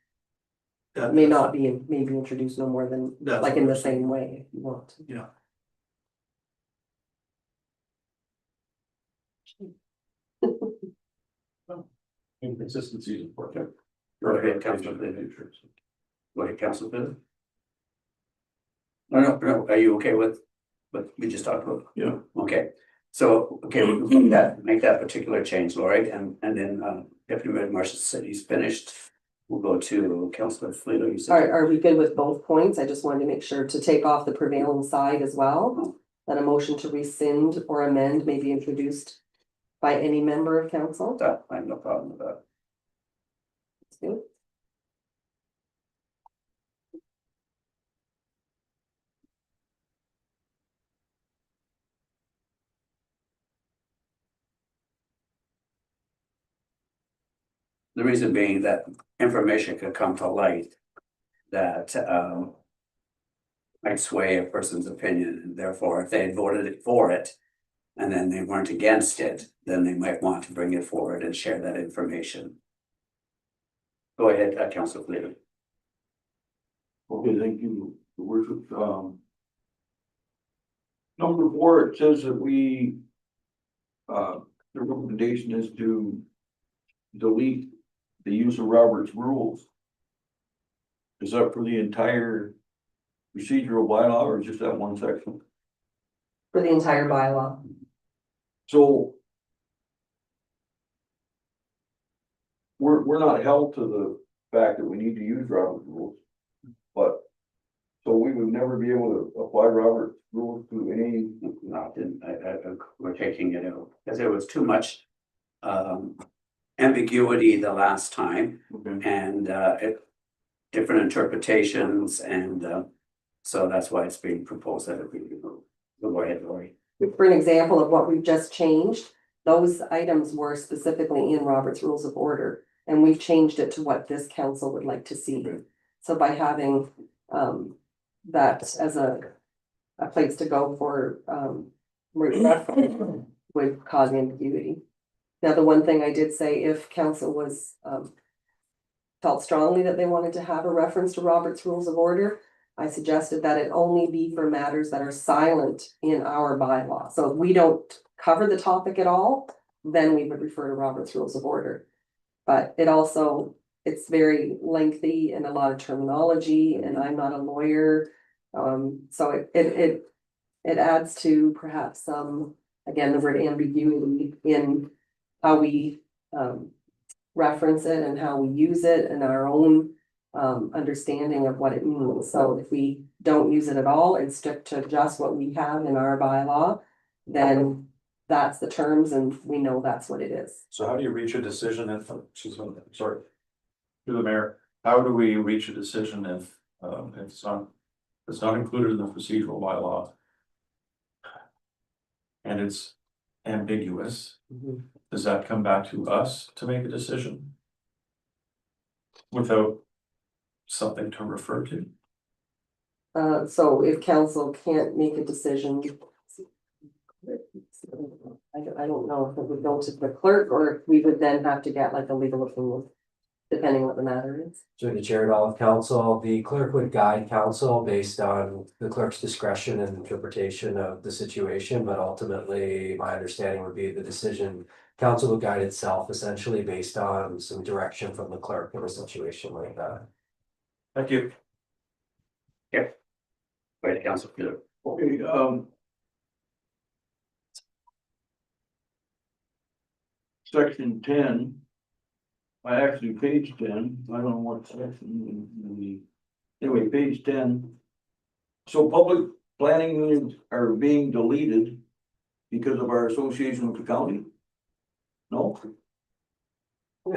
I: may be introduced no more than, like in the same way if you want to.
H: Yeah.
F: Inconsistency is important.
B: Go ahead, Councilor Finn. Go ahead, Councilor Finn. No, are you okay with what we just talked about?
F: Yeah.
B: Okay, so, okay, we can make that particular change, Lori, and then, Deputy Mayor Marshall said he's finished. We'll go to Councilor Flito, you said.
I: Are we good with both points? I just wanted to make sure to take off the prevailing side as well. That a motion to rescind or amend may be introduced by any member of council.
B: That, I have no problem with that.
I: That's good.
B: The reason being that information could come to light that might sway a person's opinion, and therefore, if they had voted for it, and then they weren't against it, then they might want to bring it forward and share that information. Go ahead, Councilor Fleetwood.
C: Okay, thank you, Your worship, Number 4, it says that we, the recommendation is to delete the use of Robert's rules. Is that for the entire procedural bylaw or just that one section?
I: For the entire bylaw.
C: So we're not held to the fact that we need to use Robert's rules, but so we would never be able to apply Robert's rules to any.
B: No, we're taking it out, because there was too much ambiguity the last time, and different interpretations, and so that's why it's being proposed that it be removed. Go ahead, Lori.
I: For an example of what we've just changed, those items were specifically in Robert's Rules of Order, and we've changed it to what this council would like to see. So by having that as a place to go for reference would cause ambiguity. Now, the one thing I did say, if council was felt strongly that they wanted to have a reference to Robert's Rules of Order, I suggested that it only be for matters that are silent in our bylaw. So if we don't cover the topic at all, then we would refer to Robert's Rules of Order. But it also, it's very lengthy and a lot of terminology, and I'm not a lawyer. So it adds to perhaps some, again, the word ambiguity in how we reference it and how we use it and our own understanding of what it means. So if we don't use it at all and stick to just what we have in our bylaw, then that's the terms and we know that's what it is.
F: So how do you reach a decision if, sorry, to the mayor, how do we reach a decision if it's not included in the procedural bylaw? And it's ambiguous, does that come back to us to make a decision? Without something to refer to?
I: So if council can't make a decision, I don't know if it would go to the clerk or if we would then have to get like a legal opinion, depending what the matter is.
J: Through the chair and all of council, the clerk would guide council based on the clerk's discretion and interpretation of the situation, but ultimately, my understanding would be the decision. Council would guide itself essentially based on some direction from the clerk in a situation like that.
F: Thank you.
B: Go ahead, Councilor Fleetwood.
C: Okay, section 10. Actually, page 10, I don't know what section, anyway, page 10. So public planning units are being deleted because of our association with the county? No?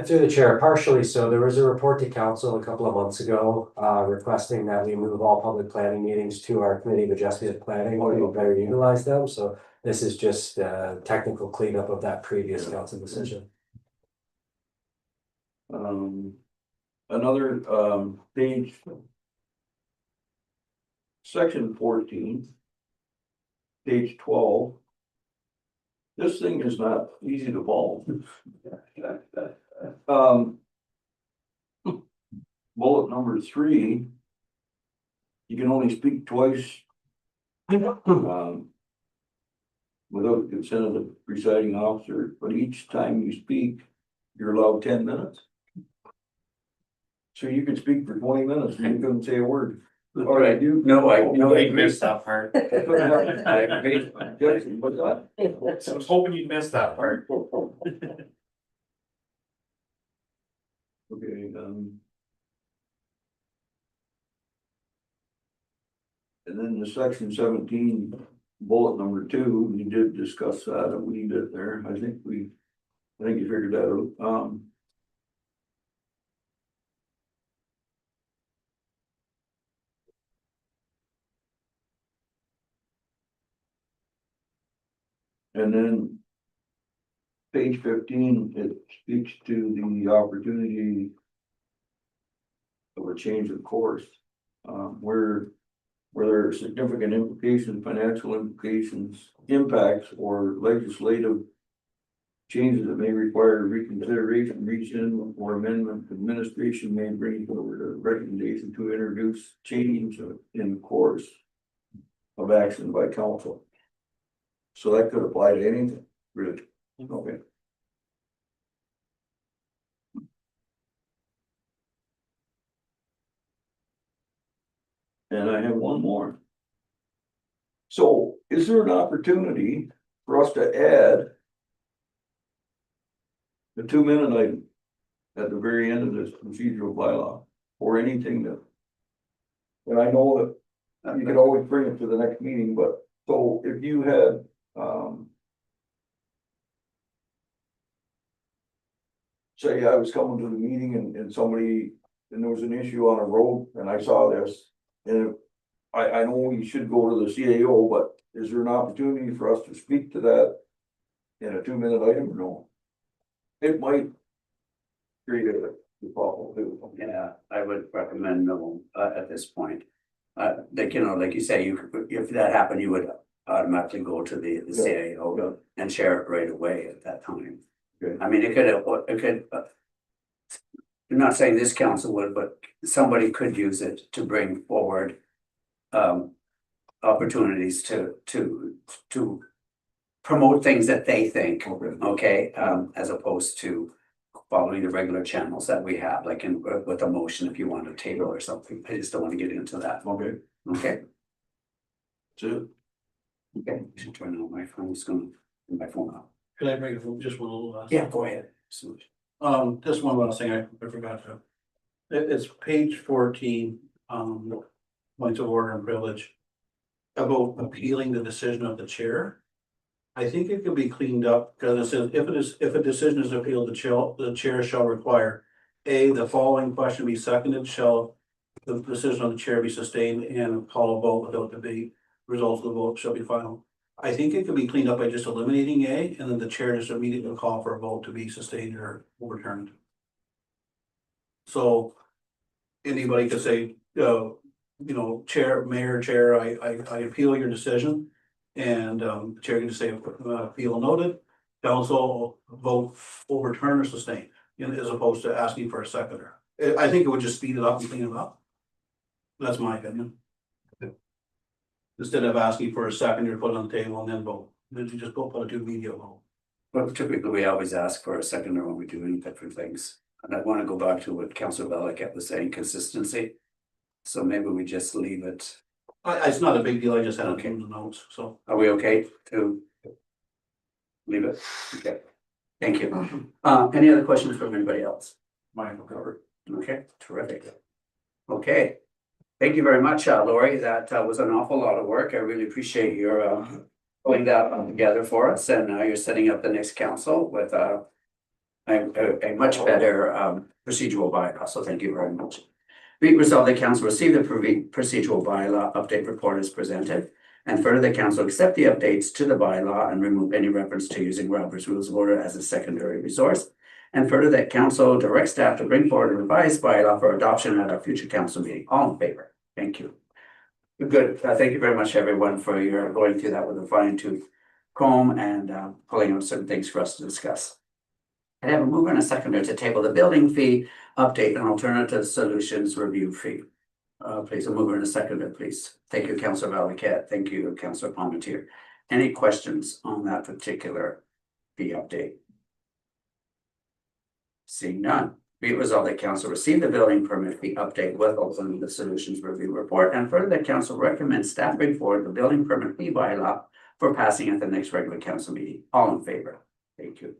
J: Through the chair, partially so. There was a report to council a couple of months ago, requesting that we move all public planning meetings to our committee of adjusted planning to better utilize them. So this is just a technical cleanup of that previous council decision.
C: Another page. Section 14. Page 12. This thing is not easy to follow. Bullet number 3. You can only speak twice. Without the consent of the presiding officer, but each time you speak, you're allowed 10 minutes. So you could speak for 20 minutes and you couldn't say a word. Or I do.
B: No, I
G: missed that part.
B: I agree.
C: Jackson, but what?
G: So I was hoping you'd miss that part.
C: Okay, and then the section 17, bullet number 2, we did discuss that a wee bit there. I think you figured that out. And then page 15, it speaks to the opportunity of a change of course, where where there are significant implications, financial implications, impacts, or legislative changes that may require reconsideration, rescind, or amendment, administration may bring forward a recommendation to introduce change in course of action by council. So that could apply to anything, really. Okay. And I have one more. So is there an opportunity for us to add the 2-minute item at the very end of this procedural bylaw, or anything that? And I know that you could always bring it to the next meeting, but so if you had, say I was coming to the meeting and somebody, and there was an issue on a road and I saw this, and I know you should go to the CAO, but is there an opportunity for us to speak to that in a 2-minute item or no? It might create a problem too.
B: Yeah, I would recommend no, at this point. Like, you know, like you say, if that happened, you would automatically go to the CAO and share it right away at that time.
C: Okay.
B: I mean, it could, I'm not saying this council would, but somebody could use it to bring forward opportunities to promote things that they think, okay, as opposed to following the regular channels that we have, like in with a motion, if you want a table or something. I just don't want to get into that.
C: Okay.
B: Okay.
C: So,
B: Okay, I should turn on my phone. It's gonna turn my phone off.
H: Could I bring just one little last?
B: Yeah, go ahead.
H: Just one last thing I forgot to. It's page 14, points of order and privilege. About appealing the decision of the chair. I think it can be cleaned up, because it says, if a decision is appealed, the chair shall require. A, the following question be seconded, shall the decision of the chair be sustained and call a vote without debate. Results of the vote shall be final. I think it can be cleaned up by just eliminating A, and then the chair just immediately call for a vote to be sustained or overturned. So anybody could say, you know, mayor, chair, I appeal your decision. And the chair can just say, appeal noted, council vote overturn or sustain, you know, as opposed to asking for a seconder. I think it would just speed it up and clean it up. That's my opinion. Instead of asking for a seconder, put it on the table and then vote, then you just go put a 2-video vote.
B: But typically, we always ask for a seconder when we do any different things. And I want to go back to what Councilor Valiquette was saying, consistency. So maybe we just leave it.
H: It's not a big deal, I just had it
B: Okay.
H: in the notes, so.
B: Are we okay to leave it? Okay, thank you. Any other questions from anybody else?
C: mine will cover it.
B: Okay, terrific. Okay, thank you very much, Lori. That was an awful lot of work. I really appreciate your pulling that together for us, and you're setting up the next council with a much better procedural bylaw. So thank you very much. Be it resolved, the council receive the procedural bylaw update report as presented, and further the council accept the updates to the bylaw and remove any reference to using Robert's Rules of Order as a secondary resource. And further that council directs staff to bring forward a revised bylaw for adoption at our future council meeting. All in favor? Thank you. Good. Thank you very much, everyone, for your going through that with a fine-tooth comb and pulling out certain things for us to discuss. I have a mover and a seconder to table the building fee update and alternative solutions review fee. Please, a mover and a seconder, please. Thank you, Councilor Valiquette. Thank you, Councilor Palmetier. Any questions on that particular fee update? Seeing none. Be it resolved that council receive the building permit fee update with alternative solutions review report, and further that council recommends staff bring forward the building permit fee bylaw for passing at the next regular council meeting. All in favor? Thank you.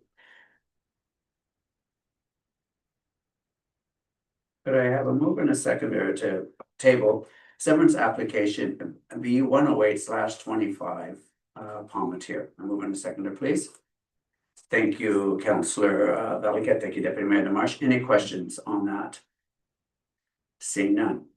B: Could I have a mover and a seconder to table severance application B 108/25 Palmetier? A mover and a seconder, please. Thank you, Councillor Valiquette. Thank you, Deputy Mayor Demarche. Any questions on that? Seeing none.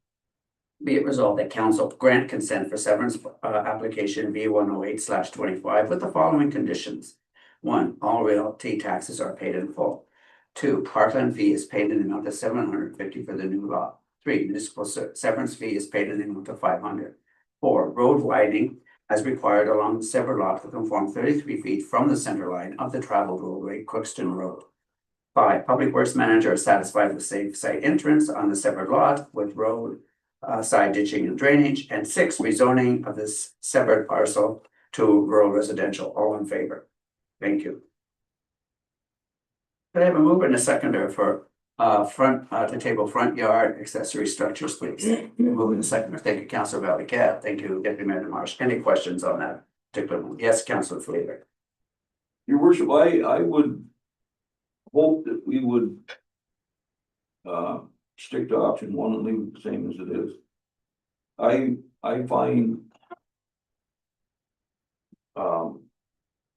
B: Be it resolved that council grant consent for severance application B 108/25 with the following conditions. 1, all realty taxes are paid in full. 2, parkland fee is paid in the amount of $750 for the new lot. 3, municipal severance fee is paid in the amount of $500. 4, road widening as required along the severed lot to conform 33 feet from the center line of the traveled roadway, Crookston Road. 5, Public Works Manager is satisfied with safe site entrance on the severed lot with road side ditching and drainage. And 6, rezoning of this severed parcel to rural residential. All in favor? Thank you. Could I have a mover and a seconder for to table front yard accessory structures, please? Move in a seconder. Thank you, Councillor Valley-Cat. Thank you, Deputy Mayor Marsh. Any questions on that particular one? Yes, Councillor Flavor.
C: Your worship, I would hope that we would stick to option 1 and leave it the same as it is. I find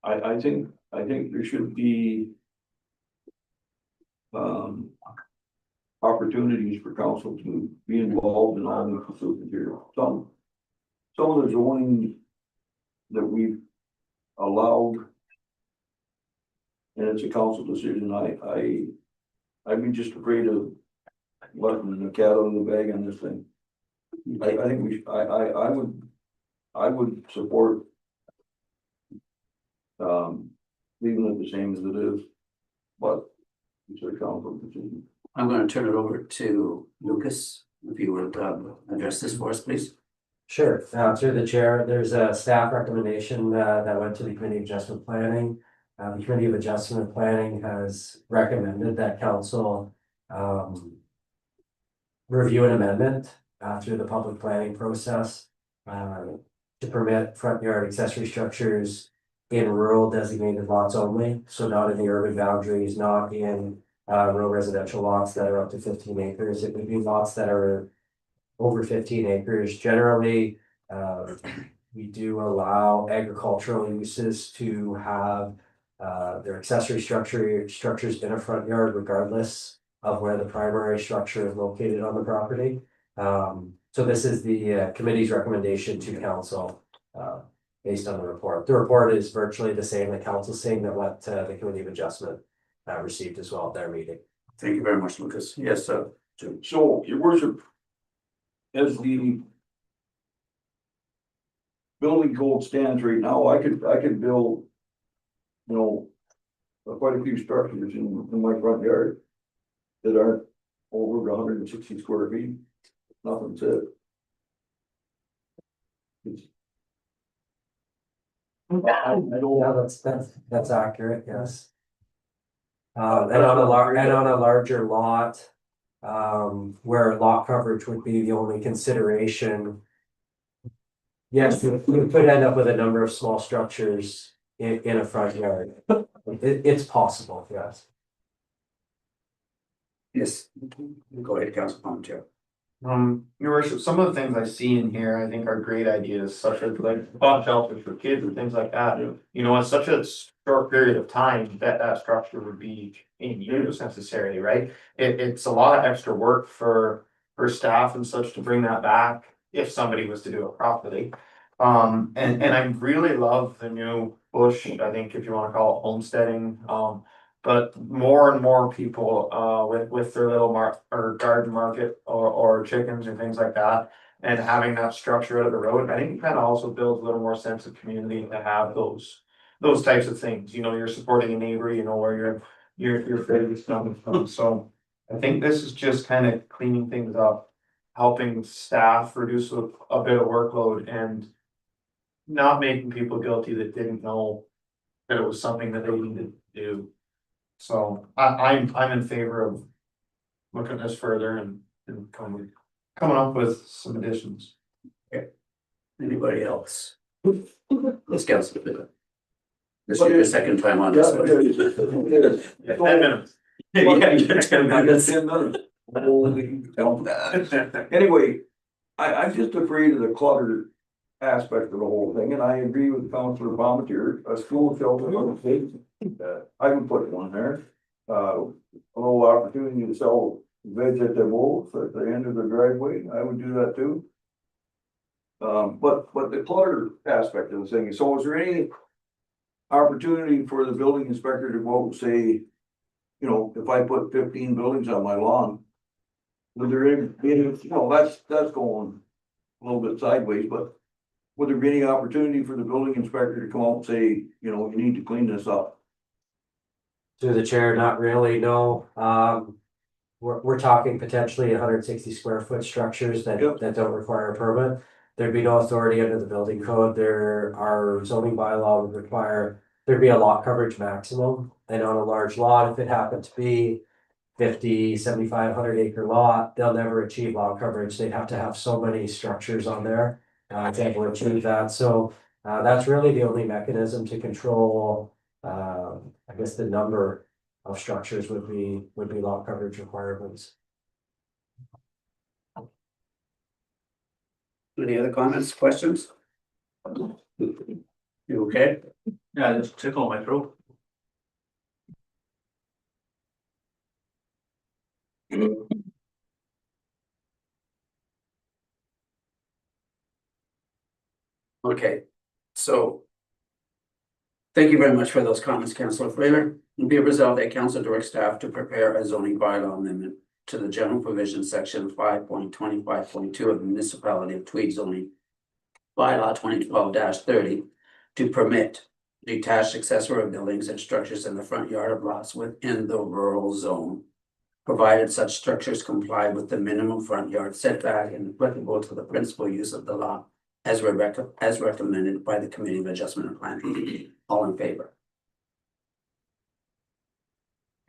C: I think there should be opportunities for council to be involved in all the pursuit here. Some of the zoning that we've allowed, and it's a council decision, I'd be just afraid of letting the cat out of the bag on this thing. I think we, I would support leaving it the same as it is, but it's a council decision.
B: I'm going to turn it over to Lucas, if you would address this for us, please.
J: Sure, through the chair, there's a staff recommendation that went to the Committee of Adjustment Planning. The Committee of Adjustment Planning has recommended that council review an amendment through the public planning process to permit front yard accessory structures in rural designated lots only, so not in the urban boundaries, not in rural residential lots that are up to 15 acres. It would be lots that are over 15 acres. Generally, we do allow agricultural uses to have their accessory structures in a front yard regardless of where the primary structure is located on the property. So this is the committee's recommendation to council based on the report. The report is virtually the same that council's saying that what the Committee of Adjustment received as well at their meeting.
B: Thank you very much, Lucas. Yes, sir.
C: So, your worship, as the building code stands right now, I could build, you know, quite a few structures in my front yard that aren't over 160 square feet. Nothing said.
J: Yeah, that's accurate, yes. And on a larger lot, where lot coverage would be the only consideration. Yes, you could end up with a number of small structures in a front yard. It's possible, yes.
B: Yes. Go ahead, Council Palmetier.
G: Your worship, some of the things I see in here, I think are great ideas, such as like bot shelters for kids and things like that. You know, in such a short period of time, that structure would be in use necessarily, right? It's a lot of extra work for staff and such to bring that back if somebody was to do it properly. And I really love the new bush, I think if you want to call it homesteading, but more and more people with their little garden market or chickens or things like that, and having that structure out of the road, I think it kind of also builds a little more sense of community to have those types of things. You know, you're supporting a neighbor, you know where your food is coming from. So I think this is just kind of cleaning things up, helping staff reduce a bit of workload and not making people guilty that didn't know that it was something that they needed to do. So I'm in favor of looking at this further and coming up with some additions.
B: Anybody else? Let's go. This is your second time on this one.
G: 10 minutes.
B: Yeah, you get 10 minutes.
C: 10 minutes. Anyway, I'm just afraid of the clutter aspect of the whole thing, and I agree with Councillor Palmetier, a school shelter. I would put one there. A little opportunity to sell vegetables at the end of the driveway, I would do that too. But the clutter aspect of the thing, so is there any opportunity for the building inspector to go out and say, you know, if I put 15 buildings on my lawn, would there any, you know, that's going a little bit sideways, but would there be any opportunity for the building inspector to come out and say, you know, you need to clean this up?
J: Through the chair, not really, no. We're talking potentially 160 square foot structures that,
C: Yep.
J: that don't require a permit. There'd be no authority under the building code. Our zoning bylaw would require, there'd be a lot coverage maximum. And on a large lot, if it happened to be 50, 75, 100 acre lot, they'll never achieve lot coverage. They'd have to have so many structures on there. To able to achieve that. So that's really the only mechanism to control, I guess the number of structures would be lot coverage requirements.
B: Any other comments, questions? You okay?
H: Yeah, just tickle my throat.
B: Okay, so. Thank you very much for those comments, Councillor Frailer. Be it resolved that council directs staff to prepare a zoning bylaw amendment to the general provision section 5.25.2 of the municipality of Tweed zoning. Bylaw 2012-30 to permit detached accessory buildings and structures in the front yard of lots within the rural zone. Provided such structures comply with the minimum front yard setback and applicable to the principal use of the lot. As recommended by the Committee of Adjustment and Planning. All in favor?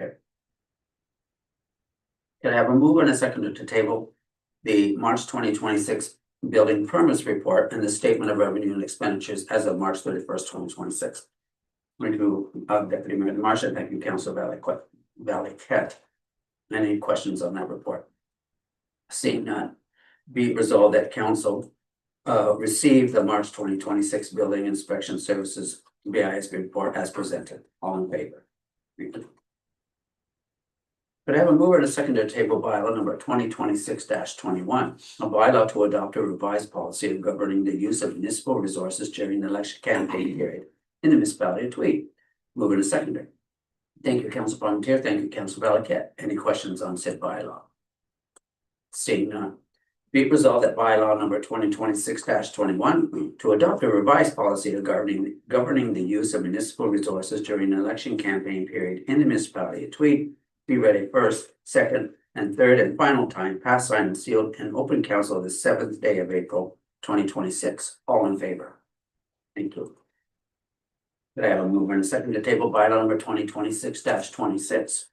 B: Okay. Can I have a move and a seconder to table the March 2026 building permits report and the statement of revenue and expenditures as of March 31st, 2026? Thank you, Deputy Mayor Marsh, and thank you, Councilor Valley-Cat. Any questions on that report? Seeing none, be it resolved that council receive the March 2026 building inspection services BIS report as presented. All in favor? Thank you. Could I have a mover and a seconder to table bylaw number 2026-21, a bylaw to adopt a revised policy of governing the use of municipal resources during the election campaign period in the municipality of Tweed. Mover and a seconder. Thank you, Council Parmentier. Thank you, Council Valley-Cat. Any questions on said bylaw? Seeing none. Be it resolved that bylaw number 2026-21 to adopt a revised policy of governing the use of municipal resources during the election campaign period in the municipality of Tweed be read first, second, and third and final time, passed, signed, and sealed in open council the 7th day of April 2026. All in favor? Thank you. Could I have a mover and a second to table bylaw number 2026-26?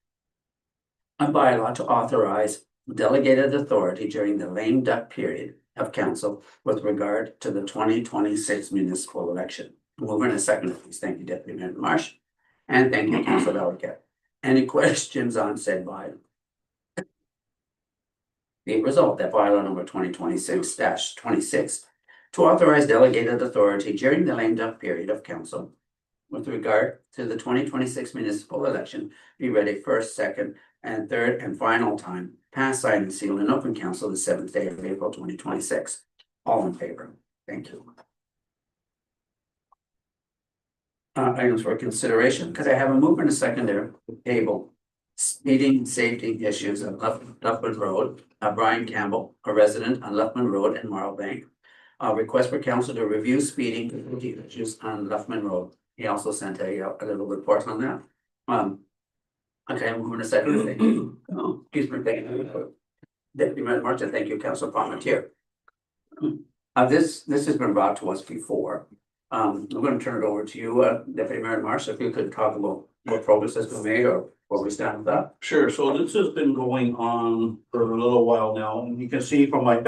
B: A bylaw to authorize delegated authority during the lame duck period of council with regard to the 2026 municipal election. Mover and a second, please. Thank you, Deputy Mayor Marsh. And thank you, Councilor Valley-Cat. Any questions on said bylaw? Be it resolved that bylaw number 2026-26 to authorize delegated authority during the lame duck period of council with regard to the 2026 municipal election be read a first, second, and third and final time, passed, signed, and sealed in open council the 7th day of April 2026. All in favor? Thank you. Items for consideration. Could I have a mover and a seconder to table speeding and safety issues on Luffman Road? Brian Campbell, a resident on Luffman Road in Marlbank. Request for council to review speeding issues on Luffman Road. He also sent a little report on that. Okay, I'm moving a second. Thank you. Oh, excuse me, thank you. Deputy Mayor Martin, thank you, Councilor Parmentier. This has been brought to us before. I'm going to turn it over to you, Deputy Mayor Marsh, if you could talk about what progress has been made or where we stand with that.
H: Sure, so this has been going on for a little while now, and you can see from my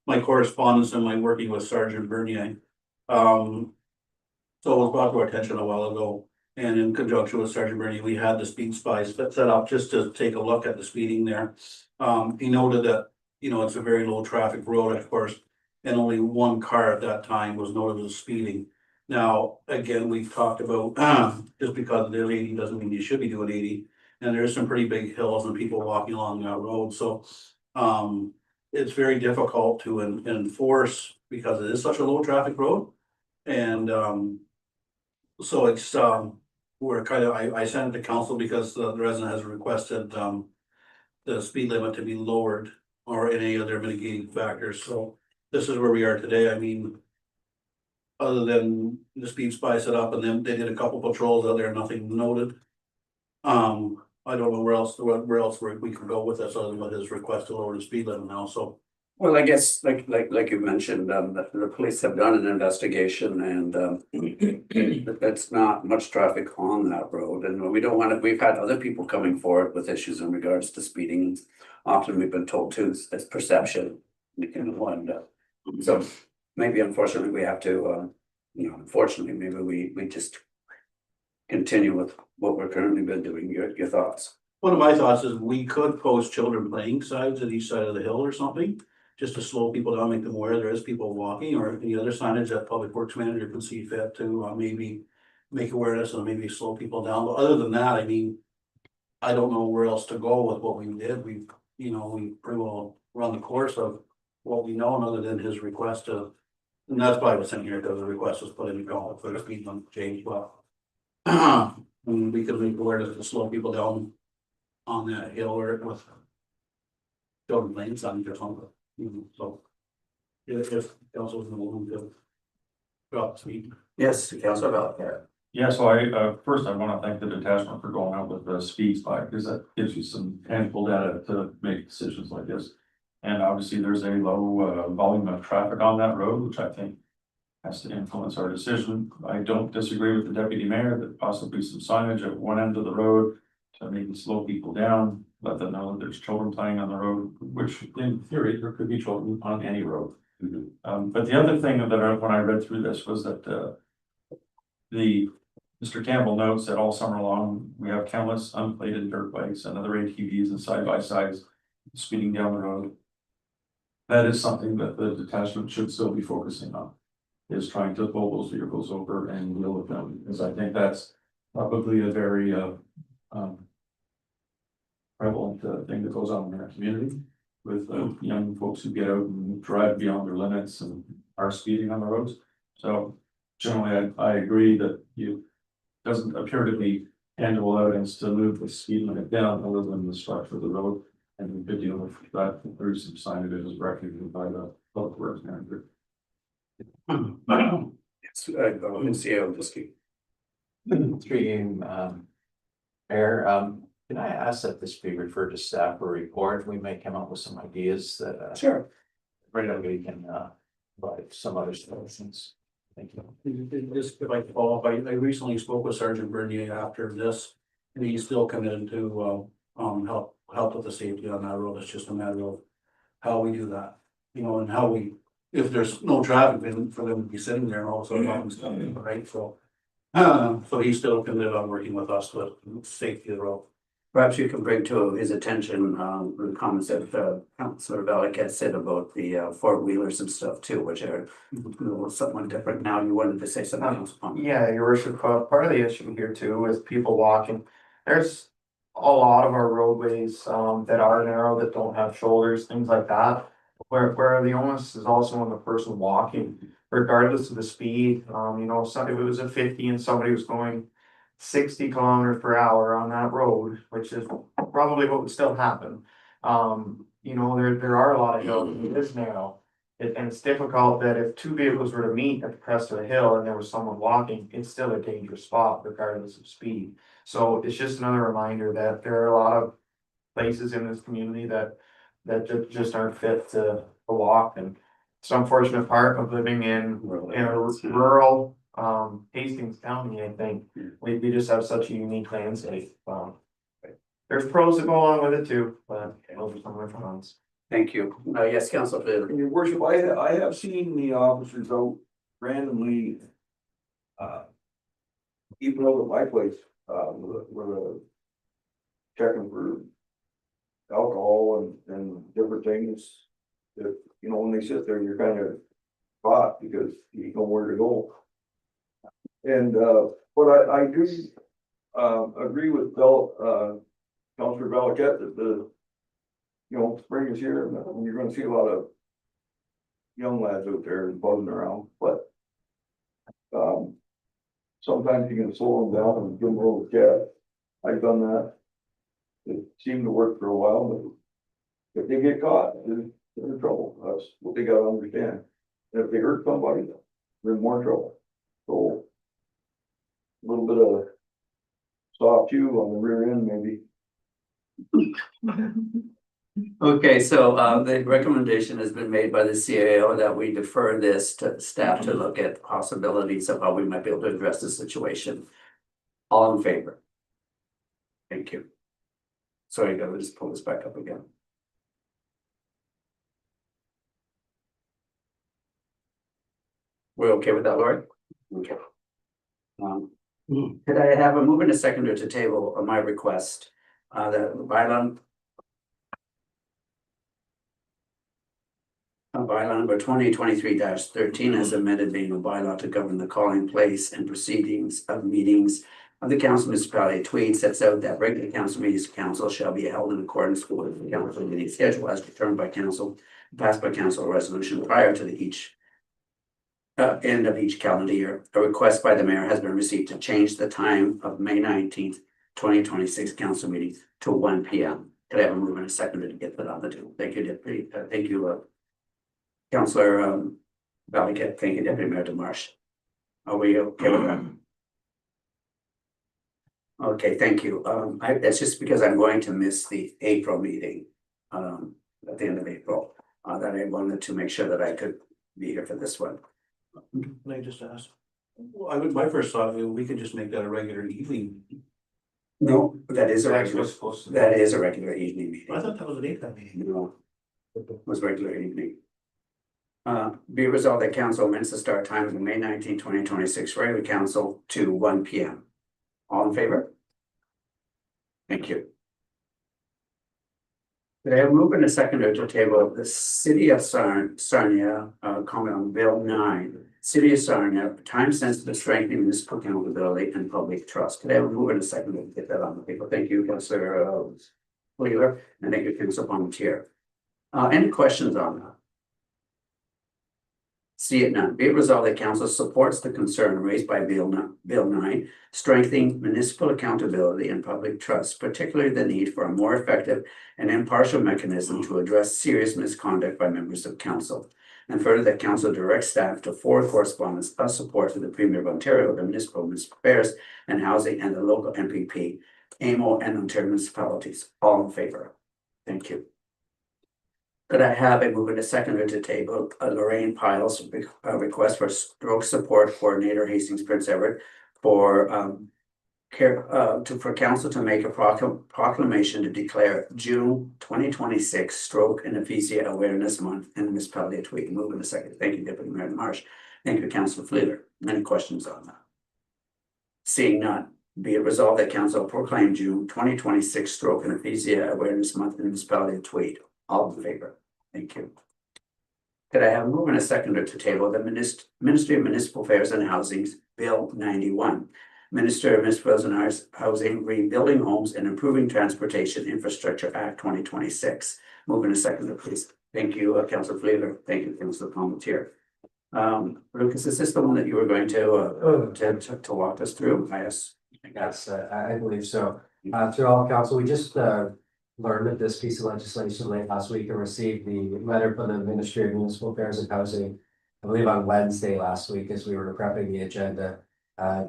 H: my correspondence and my working with Sergeant Bernier. So it was brought to our attention a while ago, and in conjunction with Sergeant Bernier, we had the speed spies set up just to take a look at the speeding there. He noted that, you know, it's a very low traffic road, of course, and only one car at that time was noted as speeding. Now, again, we've talked about just because there's 80 doesn't mean you should be doing 80. And there's some pretty big hills and people walking along that road. So it's very difficult to enforce because it is such a low traffic road. And so it's we're kind of I sent it to council because the resident has requested the speed limit to be lowered or any other mitigating factors. So this is where we are today. I mean, other than the speed spice it up and then they did a couple patrols out there, nothing noted. I don't know where else we can go with this other than with his request to lower the speed limit now, so.
B: Well, I guess like you mentioned, the police have done an investigation and it's not much traffic on that road and we don't want to, we've had other people coming forward with issues in regards to speeding. Often we've been told too, it's perception. So maybe unfortunately we have to, unfortunately, maybe we just continue with what we're currently been doing. Your thoughts?
H: One of my thoughts is we could post children playing signs at each side of the hill or something. Just to slow people down, make them aware there is people walking, or any other signage that Public Works Manager can see fit to, maybe. Make awareness and maybe slow people down, but other than that, I mean. I don't know where else to go with what we did, we pretty well run the course of what we know, and other than his request to. And that's why I was sitting here, because the request was put in the call for the speed limit change, but. And we could make awareness to slow people down. On that hill or with. Children playing signs or something. So. If council's willing to. Drop the speed.
B: Yes, Councilor Bellcat.
F: Yeah, so first I wanna thank the detachment for going out with the speed spike, because that gives you some tangible data to make decisions like this. And obviously, there's a low volume of traffic on that road, which I think has to influence our decision. I don't disagree with the deputy mayor that possibly some signage at one end of the road to maybe slow people down, let them know that there's children playing on the road, which in theory, there could be children on any road. But the other thing that when I read through this was that Mr. Campbell notes that all summer long, we have countless unplated dirt bikes and other ATVs and side-by-sides speeding down the road. That is something that the detachment should still be focusing on, is trying to pull those vehicles over and deal with them, because I think that's probably a very prevalent thing that goes on in our community with young folks who get out and drive beyond their limits and are speeding on the roads. So generally, I agree that doesn't appear to be tangible evidence to move the speed limit down other than the structure of the road. And we could deal with that through some signage as recommended by the Public Works Manager.
B: Yes, CEO Diski.
D: Mayor, can I ask that this be referred to staff or report? We may come up with some ideas that
B: Sure.
D: we can provide some other solutions. Thank you.
H: Just if I could follow up, I recently spoke with Sergeant Bernier after this, and he's still committed to help with the safety on that road. It's just a matter of how we do that, and how we, if there's no traffic, then for them to be sitting there and also stuff, right? So he's still committed on working with us with safety of the road.
B: Perhaps you can bring to his attention the comments that Councilor Bellcat said about the four-wheelers and stuff too, which are somewhat different. Now you wanted to say something else.
G: Yeah, your worship, part of the issue here too is people walking. There's a lot of our roadways that are narrow, that don't have shoulders, things like that. Where the onus is also on the person walking, regardless of the speed. If it was a 50 and somebody was going 60 kilometers per hour on that road, which is probably what would still happen. There are a lot of hills, it is narrow. And it's difficult that if two vehicles were to meet at the crest of the hill and there was someone walking, it's still a dangerous spot regardless of speed. So it's just another reminder that there are a lot of places in this community that just aren't fit to walk. And it's an unfortunate part of living in a rural Hastings County. I think we just have such a unique landscape. There's pros that go along with it too, but those are some of the cons.
B: Thank you. Yes, Councilor.
C: Your worship, I have seen the officers out randomly. Even over my place, with checking for alcohol and different things. That, when they sit there, you're kind of caught because you don't know where to go. And but I do agree with Councilor Bellcat that spring is here and you're gonna see a lot of young lads out there buzzing around, but sometimes you can slow them down and give them a little gas. I've done that. It seemed to work for a while, but if they get caught, they're in trouble. That's what they gotta understand. And if they hurt somebody, we're in more trouble. So. A little bit of soft chew on the rear end, maybe.
B: Okay, so the recommendation has been made by the CAO that we defer this to staff to look at possibilities of how we might be able to address the situation. All in favor? Thank you. Sorry, I gotta just pull this back up again. We're okay with that, Lori? Okay. Could I have a move and a seconder to table on my request, that bylaw. Bylaw number 2023-13 as amended being a bylaw to govern the calling place and proceedings of meetings of the council municipality of Tweed sets out that regular council meetings of council shall be held in accordance with the council meeting schedule as determined by council, passed by council resolution prior to each end of each calendar year. A request by the mayor has been received to change the time of May 19th, 2026 council meeting to 1 p.m. Could I have a move and a seconder to get that on the table? Thank you, Deputy. Thank you, Councillor Valiquette. Thank you, Deputy Mayor DeMarsh. Are we okay with that? Okay, thank you. That's just because I'm going to miss the April meeting at the end of April. That I wanted to make sure that I could be here for this one.
H: Can I just ask? Well, my first thought, we could just make that a regular evening.
B: No, that is a
G: Actually,
B: regular,
G: we're supposed to.
B: that is a regular evening meeting.
H: I thought that was a daytime meeting.
B: No, it was regular evening. Be resolved that council amends the start time of the May 19, 2026 regular council to 1 p.m. All in favor? Thank you. Could I have moved in a seconder to table the city of Sarnia, comment on Bill 9, city of Sarnia, time sensitive strengthening municipal accountability and public trust. Could I have a move in a seconder to get that on the paper? Thank you, Councillor Wheeler, and thank you, Councillor Palmetier. Any questions on that? See it none. Be it resolved that council supports the concern raised by Bill 9, strengthening municipal accountability and public trust, particularly the need for a more effective and impartial mechanism to address serious misconduct by members of council. And further, that council directs staff to forward correspondence of support to the Premier of Ontario, the Municipal Affairs and Housing, and the local MPP, AMO, and Ontario municipalities. All in favor? Thank you. Could I have a move in a seconder to table Lorraine Piles request for stroke support coordinator Hastings Prince Edward for for council to make a proclamation to declare June 2026 Stroke and Aphasia Awareness Month in the municipality of Tweed. Move in a second. Thank you, Deputy Mayor Marsh. Thank you, Councillor Fleeler. Any questions on that? Seeing none. Be it resolved that council proclaim June 2026 Stroke and Aphasia Awareness Month in the municipality of Tweed. All in favor? Thank you. Could I have a move and a seconder to table the Ministry of Municipal Affairs and Housing Bill 91, Minister of Municipal Affairs and Housing, Rebuilding Homes and Improving Transportation Infrastructure Act 2026. Move in a seconder, please. Thank you, Councillor Fleeler. Thank you, Councillor Palmetier. Lucas, is this the one that you were going to walk us through? Yes,
J: I believe so. Through all council, we just learned of this piece of legislation late last week and received the letter from the Ministry of Municipal Affairs and Housing, I believe on Wednesday last week as we were prepping the agenda.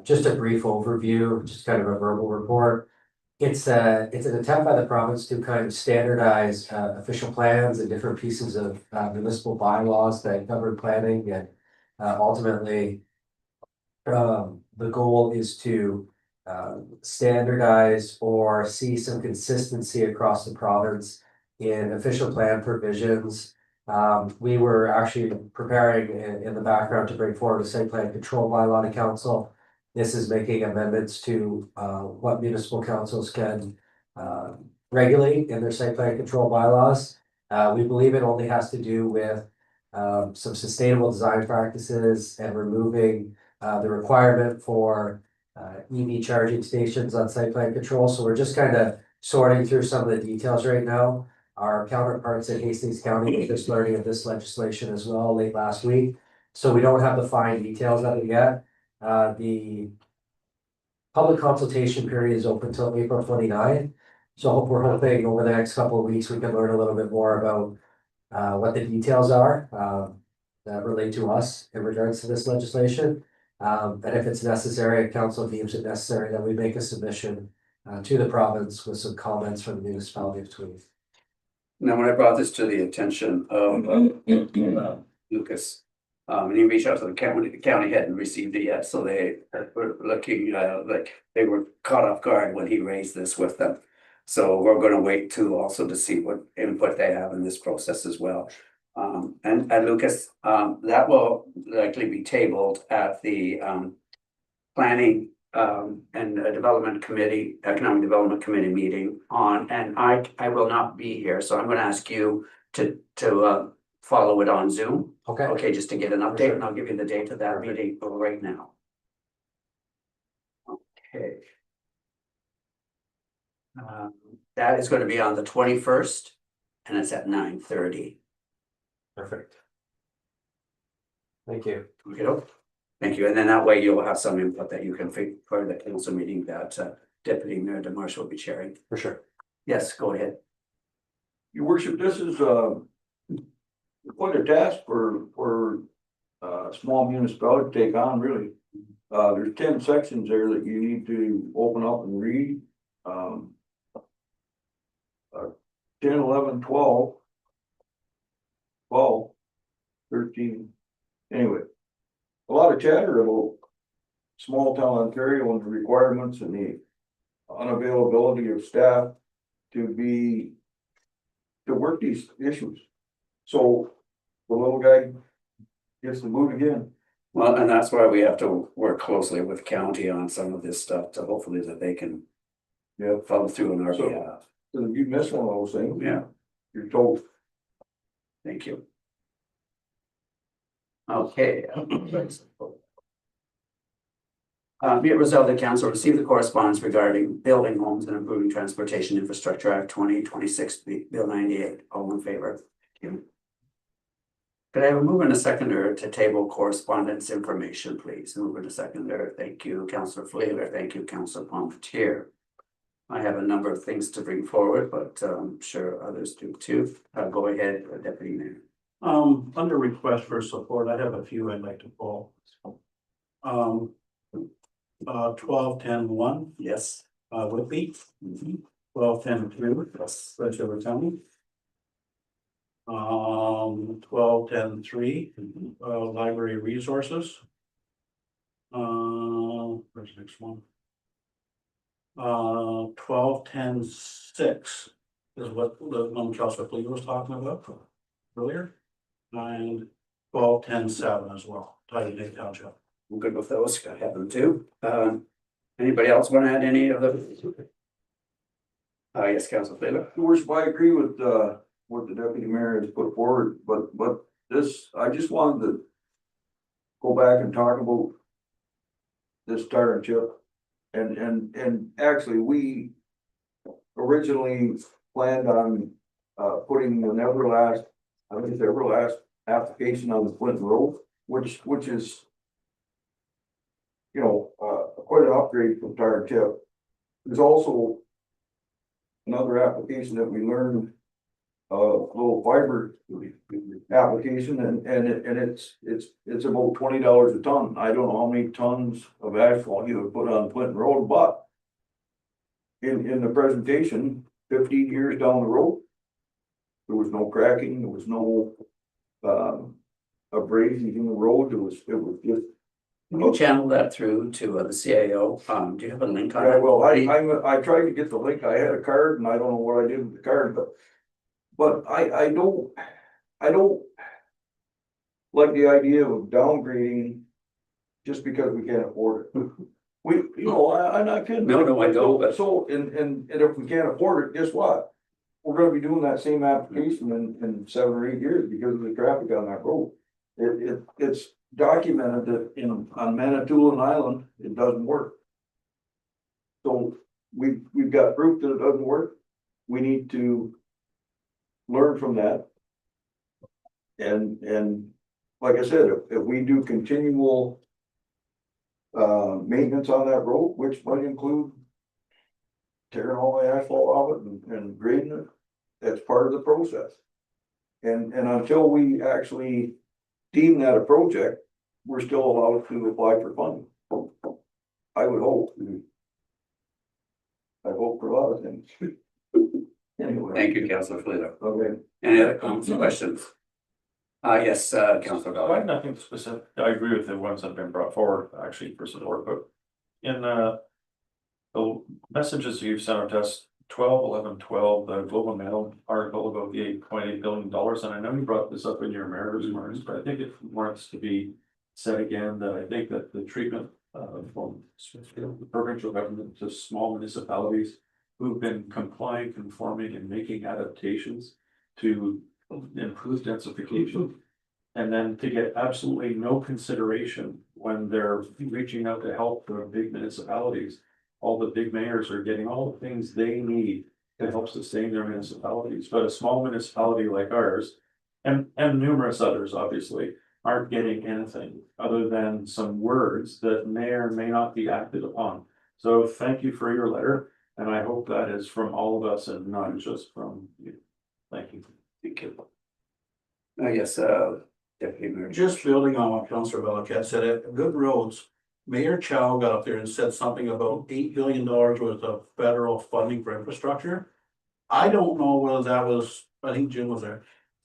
J: Just a brief overview, just kind of a verbal report. It's an attempt by the province to kind of standardize official plans and different pieces of municipal bylaws that cover planning, and ultimately the goal is to standardize or see some consistency across the province in official plan provisions. We were actually preparing in the background to bring forward a site plan control bylaw to council. This is making amendments to what municipal councils can regulate in their site plan control bylaws. We believe it only has to do with some sustainable design practices and removing the requirement for EV charging stations on site plan control. So we're just kind of sorting through some of the details right now. Our counterparts at Hastings County were just learning of this legislation as well late last week. So we don't have the fine details of it yet. The public consultation period is open until April 29th. So we're hoping over the next couple of weeks we can learn a little bit more about what the details are. that relate to us in regards to this legislation. And if it's necessary, if council deems it necessary, that we make a submission to the province with some comments from the municipality of Tweed.
B: Now, when I brought this to the attention of Lucas, and he reached out to the county hadn't received it yet, so they were looking, like they were caught off guard when he raised this with them. So we're gonna wait to see what input they have in this process as well. And Lucas, that will likely be tabled at the planning and development committee, economic development committee meeting on, and I will not be here, so I'm gonna ask you to follow it on Zoom.
J: Okay,
B: Okay, just to get an update, and I'll give you the date of that meeting right now. Okay. That is gonna be on the 21st, and it's at 9:30.
J: perfect. Thank you.
B: Okay, thank you, and then that way you'll have some input that you can for the council meeting that Deputy Mayor DeMarsh will be chairing.
J: For sure.
B: Yes, go ahead.
C: Your worship, this is quite a task for a small municipality to take on, really. There's 10 sections there that you need to open up and read. 10, 11, 12, 13, anyway. A lot of chatter about small town Ontario and the requirements and the unavailability of staff to work these issues. So the little guy gets the boot again.
B: Well, and that's why we have to work closely with county on some of this stuff to hopefully that they can follow through on our
C: So-
B: behalf.
C: So if you miss one of those things,
B: Yeah,
C: you're told.
B: thank you. Okay. Be it resolved, the council received the correspondence regarding building homes and improving transportation infrastructure act 2026, bill 98. All in favor? Thank you. Could I have a mover and a seconder to table correspondence information, please? Mover and a seconder. Thank you, Councillor Flavor. Thank you, Councillor Pomfretier. I have a number of things to bring forward, but I'm sure others do too. Go ahead, Deputy Mayor.
H: Under request for support, I have a few I'd like to pull. 12-10-1,
B: Yes.
H: Whitby. 12-10-2,
B: Yes.
H: Red River County. 12-10-3, library resources. Where's the next one? 12-10-6 is what the Councilor Fleet was talking about earlier. And 12-10-7 as well, Tidy Lake Township.
B: I'm good with those. I have them too. Anybody else want to add any of those? Yes, Councilor Flavor.
C: Your worship, I agree with what the deputy mayor has put forward, but this, I just wanted to go back and talk about this tar and chip. And actually, we originally planned on putting the Everlast, I think it's Everlast application on the Clinton Road, which is, you know, quite an upgrade from tar and chip. There's also another application that we learned, little fiber application, and it's about $20 a ton. I don't know how many tons of asphalt you would put on Clinton Road, but in the presentation, 15 years down the road, there was no cracking, there was no abrasions in the road. It was just.
B: Can you channel that through to the CAO? Do you have a link on
C: Yeah,
B: it?
C: well, I tried to get the link. I had a card and I don't know what I did with the card, but I don't like the idea of downgrading just because we can't afford it. I'm not kidding.
B: No, I know, but-
C: So, and if we can't afford it, guess what? We're gonna be doing that same application in 7 or 8 years because of the traffic on that road. It's documented that on Manitoulin Island, it doesn't work. So we've got proof that it doesn't work. We need to learn from that. And like I said, if we do continual maintenance on that road, which might include tearing all the asphalt off it and grading it, that's part of the process. And until we actually deem that a project, we're still allowed to apply for funding. I would hope. I hope for a lot of things. Anyway.
B: Thank you, Councilor Flito.
C: Okay.
B: Any other comments or questions? Yes, Councilor
F: I have
B: Bell.
F: nothing specific. I agree with the ones that have been brought forward actually for support, but in the messages you've sent out to us, 12/11/12, the Global Mail article about the $8.8 billion, and I know you brought this up in your mayor's remarks, but I think it warrants to be said again that I think that the treatment from the provincial government to small municipalities who've been complying, conforming, and making adaptations to improve densification. And then to get absolutely no consideration when they're reaching out to help the big municipalities. All the big mayors are getting all the things they need to help sustain their municipalities, but a small municipality like ours. And numerous others obviously aren't getting anything other than some words that may or may not be acted upon. So thank you for your letter, and I hope that is from all of us and not just from you. Thank you.
B: Thank you. Yes, Deputy Mayor.
H: Just building on what Councilor Beliket said, at Good Roads, Mayor Chow got up there and said something about $8 billion worth of federal funding for infrastructure. I don't know whether that was, I think Jim was there,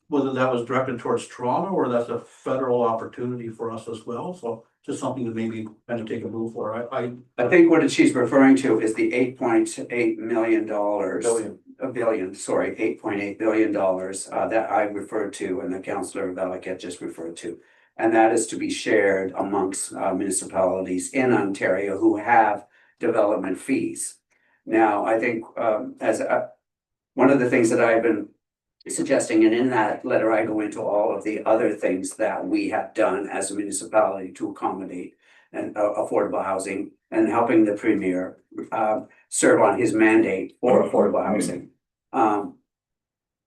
H: whether that was directed towards Toronto or that's a federal opportunity for us as well. So just something to maybe kind of take a move for.
B: I think what she's referring to is the $8.8 million. A billion, sorry, $8.8 billion that I referred to and the Councillor Beliket just referred to. And that is to be shared amongst municipalities in Ontario who have development fees. Now, I think as one of the things that I've been suggesting, and in that letter, I go into all of the other things that we have done as a municipality to accommodate and affordable housing and helping the Premier serve on his mandate for affordable housing.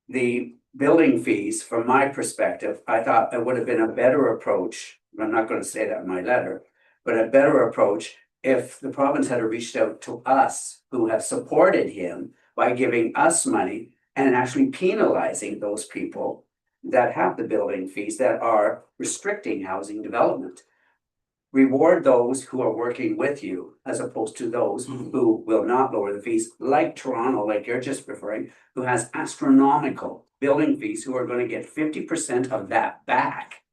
B: The building fees, from my perspective, I thought it would have been a better approach. I'm not going to say that in my letter, but a better approach if the province had reached out to us who have supported him by giving us money and actually penalizing those people that have the building fees that are restricting housing development. Reward those who are working with you as opposed to those who will not lower the fees, like Toronto, like you're just referring, who has astronomical building fees, who are going to get 50% of that back.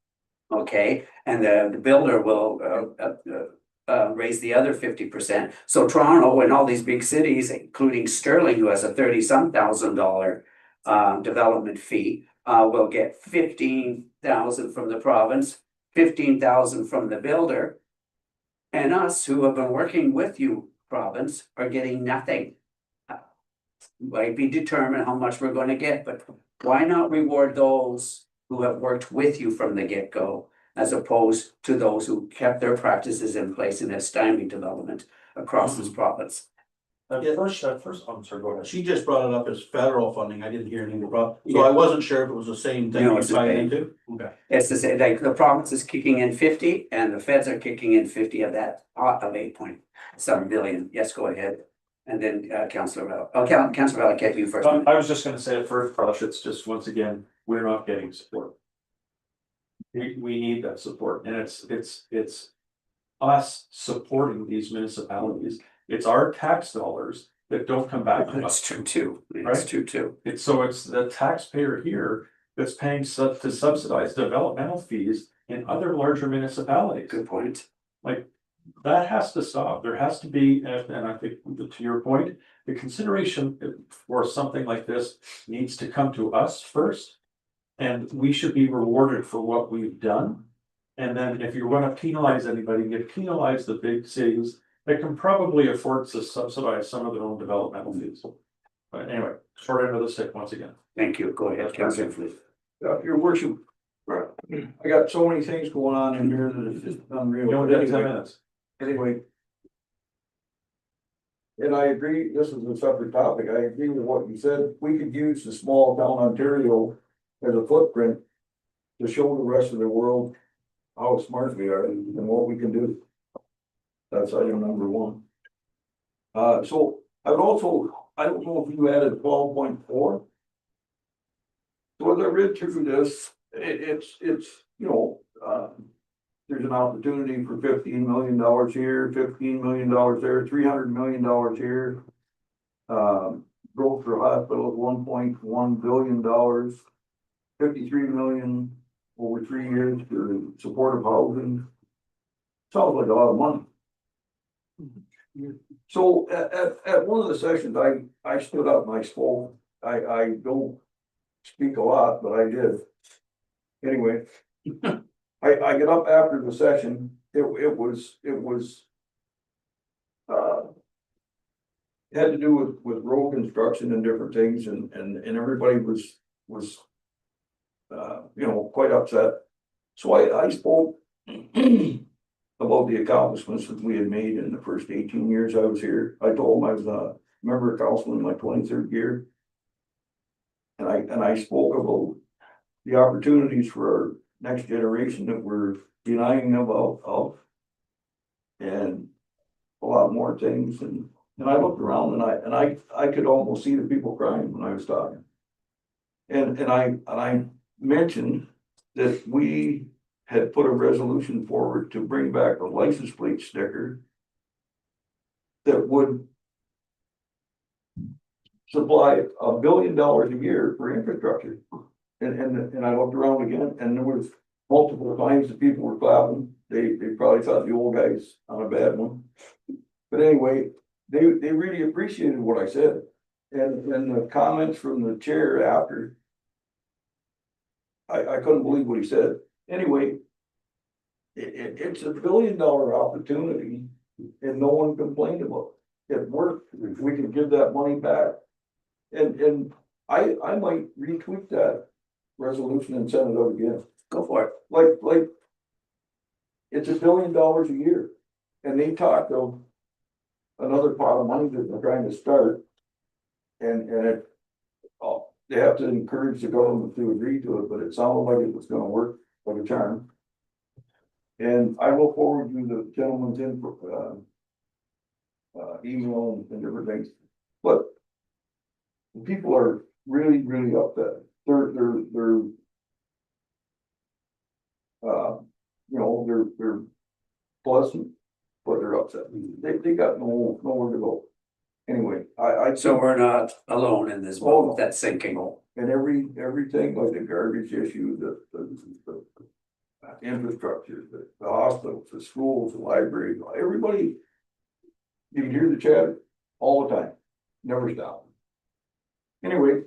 B: Okay, and the builder will raise the other 50%. So Toronto and all these big cities, including Sterling, who has a $30,000 development fee, will get 15,000 from the province, 15,000 from the builder, and us who have been working with you, province, are getting nothing. Might be determined how much we're going to get, but why not reward those who have worked with you from the get-go, as opposed to those who kept their practices in place and have stymied development across this province?
F: First, I'm sorry, go ahead.
H: She just brought it up as federal funding. I didn't hear anything about, so I wasn't sure if it was the same thing
B: No,
H: you're
B: it's the
H: tied
B: same.
H: into. Okay.
B: It's the same, like the province is kicking in 50 and the feds are kicking in 50 of that pot of 8.7 billion. Yes, go ahead. And then Councillor Bell, Councillor Beliket, you first.
F: I was just gonna say at first blush, it's just, once again, we're not getting support. We need that support, and it's us supporting these municipalities. It's our tax dollars that don't come back to
B: That's
F: us.
B: true too. It's
F: Right?
B: true too.
F: It's the taxpayer here that's paying to subsidize developmental fees in other larger municipalities.
B: Good point.
F: Like, that has to stop. There has to be, and I think to your point, the consideration for something like this needs to come to us first. And we should be rewarded for what we've done. And then if you're gonna penalize anybody, you penalize the big cities that can probably afford to subsidize some of their own developmental fees. But anyway, short end of the stick once again.
B: Thank you. Go ahead, Councillor Flynn.
C: Your worship, I got so many things going on in here that it's just unreal.
F: You only got 10 minutes.
C: Anyway. And I agree, this is a separate topic, I agree with what you said, we could use the small town Ontario as a footprint. To show the rest of the world how smart we are and what we can do. That's item number one. So I would also, I don't know if you added 12.4. So as I read through this, it's, you know, there's an opportunity for $15 million here, $15 million there, $300 million here. Growth for hospital is $1.1 billion, 53 million over 3 years for supportive housing. Sounds like a lot of money. So at one of the sessions, I stood up and I spoke. I don't speak a lot, but I did. Anyway, I get up after the session. It was had to do with road construction and different things, and everybody was quite upset. So I spoke about the accomplishments that we had made in the first 18 years I was here. I told them I was a member of council in my 23rd year. And I spoke about the opportunities for our next generation that we're denying them of. And a lot more things, and I looked around and I could almost see the people crying when I was talking. And I mentioned that we had put a resolution forward to bring back a license plate sticker that would supply $1 billion a year for infrastructure. And I looked around again, and there was multiple times that people were clapping. They probably thought the old guy's on a bad one. But anyway, they really appreciated what I said. And the comments from the chair after, I couldn't believe what he said. Anyway, it's a $1 billion opportunity and no one complained about it. It worked. We could give that money back. And I might retweet that resolution and send it out again.
B: Go for it.
C: Like, it's $1 billion a year. And they talked of another pot of money that they're trying to start. And they have to encourage the government to agree to it, but it sounded like it was gonna work like a charm. And I look forward to the gentleman's input, email and different things. But people are really, really upset. They're they're pleasant, but they're upset. They got nowhere to go. Anyway,
B: So we're not alone in this boat that's sinking.
C: and everything like the garbage issue, the infrastructure, the hospitals, the schools, the libraries, everybody. You can hear the chatter all the time, never stop. Anyway,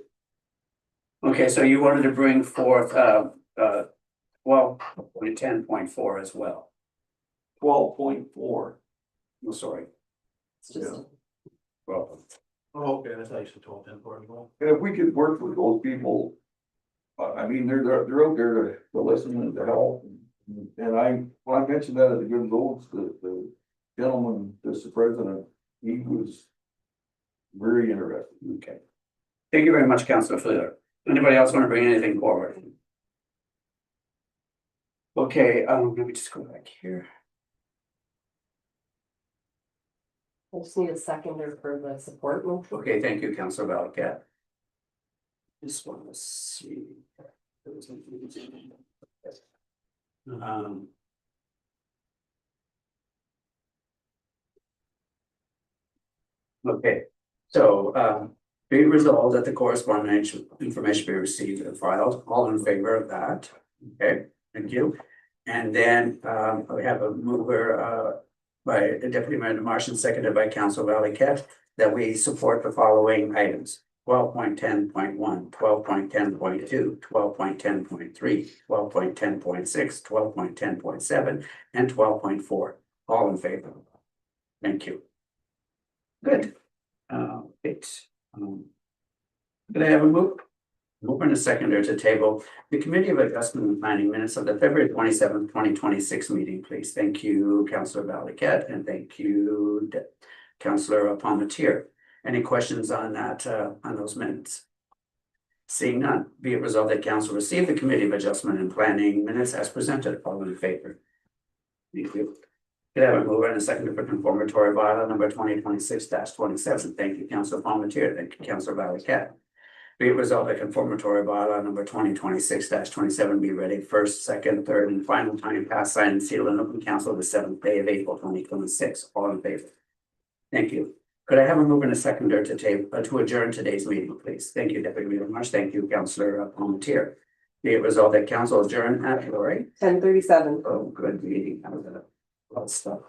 B: Okay, so you wanted to bring forth, 10.4 as well.
C: 12.4.
B: Oh, sorry.
I: It's just,
C: Yeah.
B: Well,
H: Oh, okay, I thought you said 12.10 as well.
C: And if we could work with those people, I mean, they're out there to listen and to help. And when I mentioned that at the Good Roads, the gentleman, just the president, he was very interested.
B: okay. Thank you very much, Councilor Fluter. Anybody else want to bring anything forward? Okay, let me just go back here.
I: I just need a seconder for the support motion.
B: Okay, thank you, Councilor Valiquette. Just want to see. Okay, so be it resolved that the correspondence information be received and filed. All in favor of that? Okay, thank you. And then we have a mover by Deputy Mayor Martian, seconded by Councilor Valiquette, that we support the following items: 12.10.1, 12.10.2, 12.10.3, 12.10.6, 12.10.7, and 12.4. All in favor? Thank you. Good. Could I have a mover and a seconder to table the Committee of Adjustment and Planning minutes of the February 27th, 2026 meeting, please? Thank you, Councilor Valiquette, and thank you, Councilor Palmetier. Any questions on that, on those minutes? Seeing none, be it resolved that council receive the Committee of Adjustment and Planning minutes as presented. All in favor? Thank you. Could I have a mover and a seconder for conformatory bylaw number 2026-27? Thank you, Councilor Palmetier. Thank you, Councilor Valiquette. Be it resolved that conformatory bylaw number 2026-27 be read a first, second, third, and final time passed, signed, and sealed in open council the seventh day of April 2026. All in favor? Thank you. Could I have a mover and a seconder to adjourn today's meeting, please? Thank you, Deputy Mayor Marsh. Thank you, Councillor Palmetier. Be it resolved that council adjourn at, Lori.
I: 10:37.
B: Oh, good meeting. I was gonna, a lot of stuff.